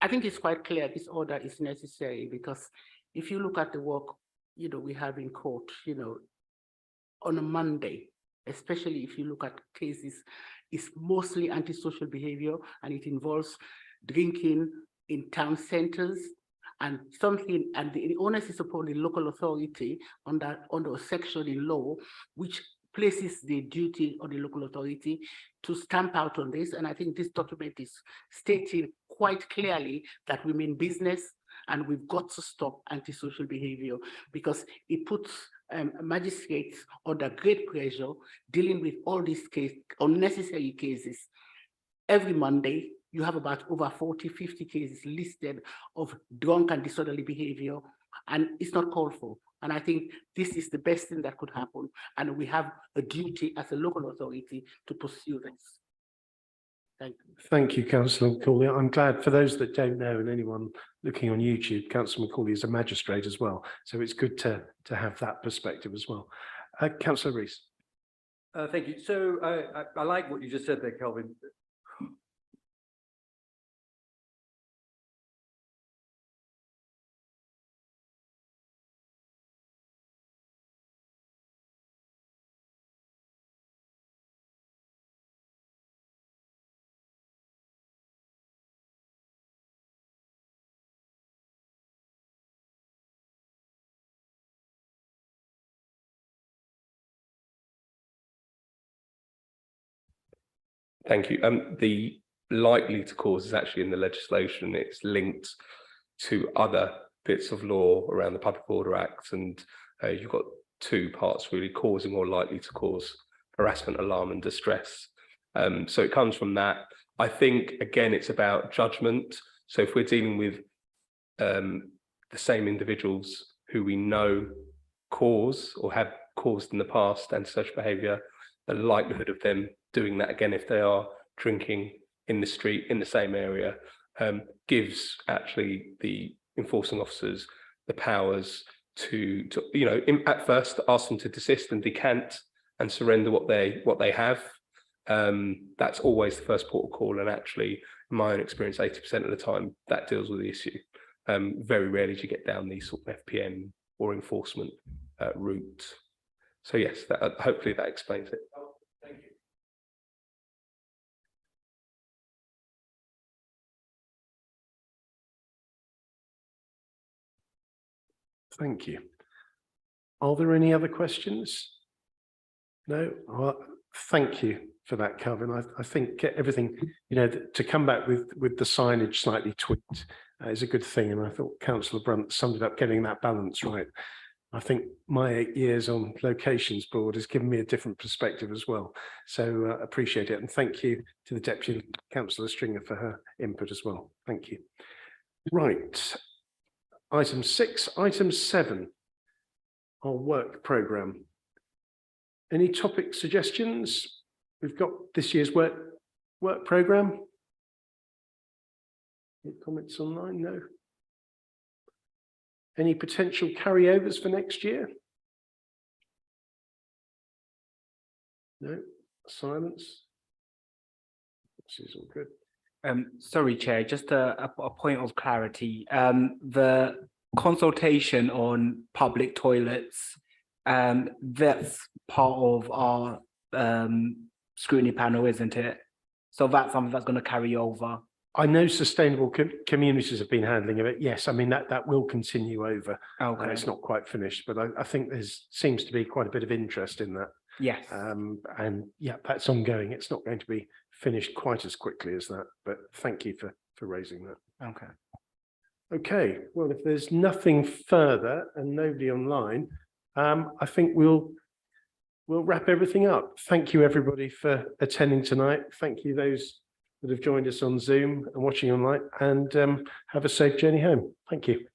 I think it's quite clear this order is necessary, because if you look at the work, we have in court, on a Monday, especially if you look at cases, it's mostly antisocial behavior, and it involves drinking in town centers and something, and the onus is upon the local authority under a section in law, which places the duty on the local authority to stamp out on this. And I think this document is stating quite clearly that we mean business and we've got to stop antisocial behavior, because it puts magistrates under great pressure dealing with all these unnecessary cases. Every Monday, you have about over 40, 50 cases listed of drunk and disorderly behavior, and it's not called for. And I think this is the best thing that could happen. And we have a duty as a local authority to pursue this. Thank you. Thank you, Councillor Macaulay. I'm glad, for those that don't know and anyone looking on YouTube, Councillor Macaulay is a magistrate as well. So it's good to have that perspective as well. Councillor Rees. Thank you. So I like what you just said there, Kelvin. Thank you. The likely to cause is actually in the legislation. It's linked to other bits of law around the Public Order Act, and you've got two parts really: causing or likely to cause harassment, alarm and distress. So it comes from that. I think, again, it's about judgment. So if we're dealing with the same individuals who we know cause or have caused in the past antisocial behaviour, the likelihood of them doing that again if they are drinking in the street in the same area gives actually the enforcing officers the powers to at first ask them to desist and decant and surrender what they have. That's always the first port of call, and actually, in my own experience, 80% of the time that deals with the issue. Very rarely do you get down these sort of FPN or enforcement route. So yes, hopefully that explains it. Thank you. Thank you. Are there any other questions? No? Well, thank you for that, Calvin. I think everything, to come back with the signage slightly tweaked is a good thing. And I thought Councillor Brunt summed it up, getting that balance right. I think my 8 years on locations board has given me a different perspective as well. So appreciate it. And thank you to the Deputy Councillor Stringer for her input as well. Thank you. Right. Item 6, item 7, our work programme. Any topic suggestions? We've got this year's work programme. Any comments online? No. Any potential carryovers for next year? No. Silence. This is all good. Sorry, Chair, just a point of clarity. The consultation on public toilets, that's part of our scrutiny panel, isn't it? So that's something that's going to carry over. I know sustainable communities have been handling it. Yes, I mean that will continue over. Okay. It's not quite finished, but I think seems to be quite a bit of interest in that. Yes. And yeah, that's ongoing. It's not going to be finished quite as quickly as that, but thank you for raising that. Okay. Okay, well, if there's nothing further and nobody online, I think we'll wrap everything up. Thank you, everybody, for attending tonight. Thank you, those that have joined us on Zoom and watching online, and have a safe journey home. Thank you.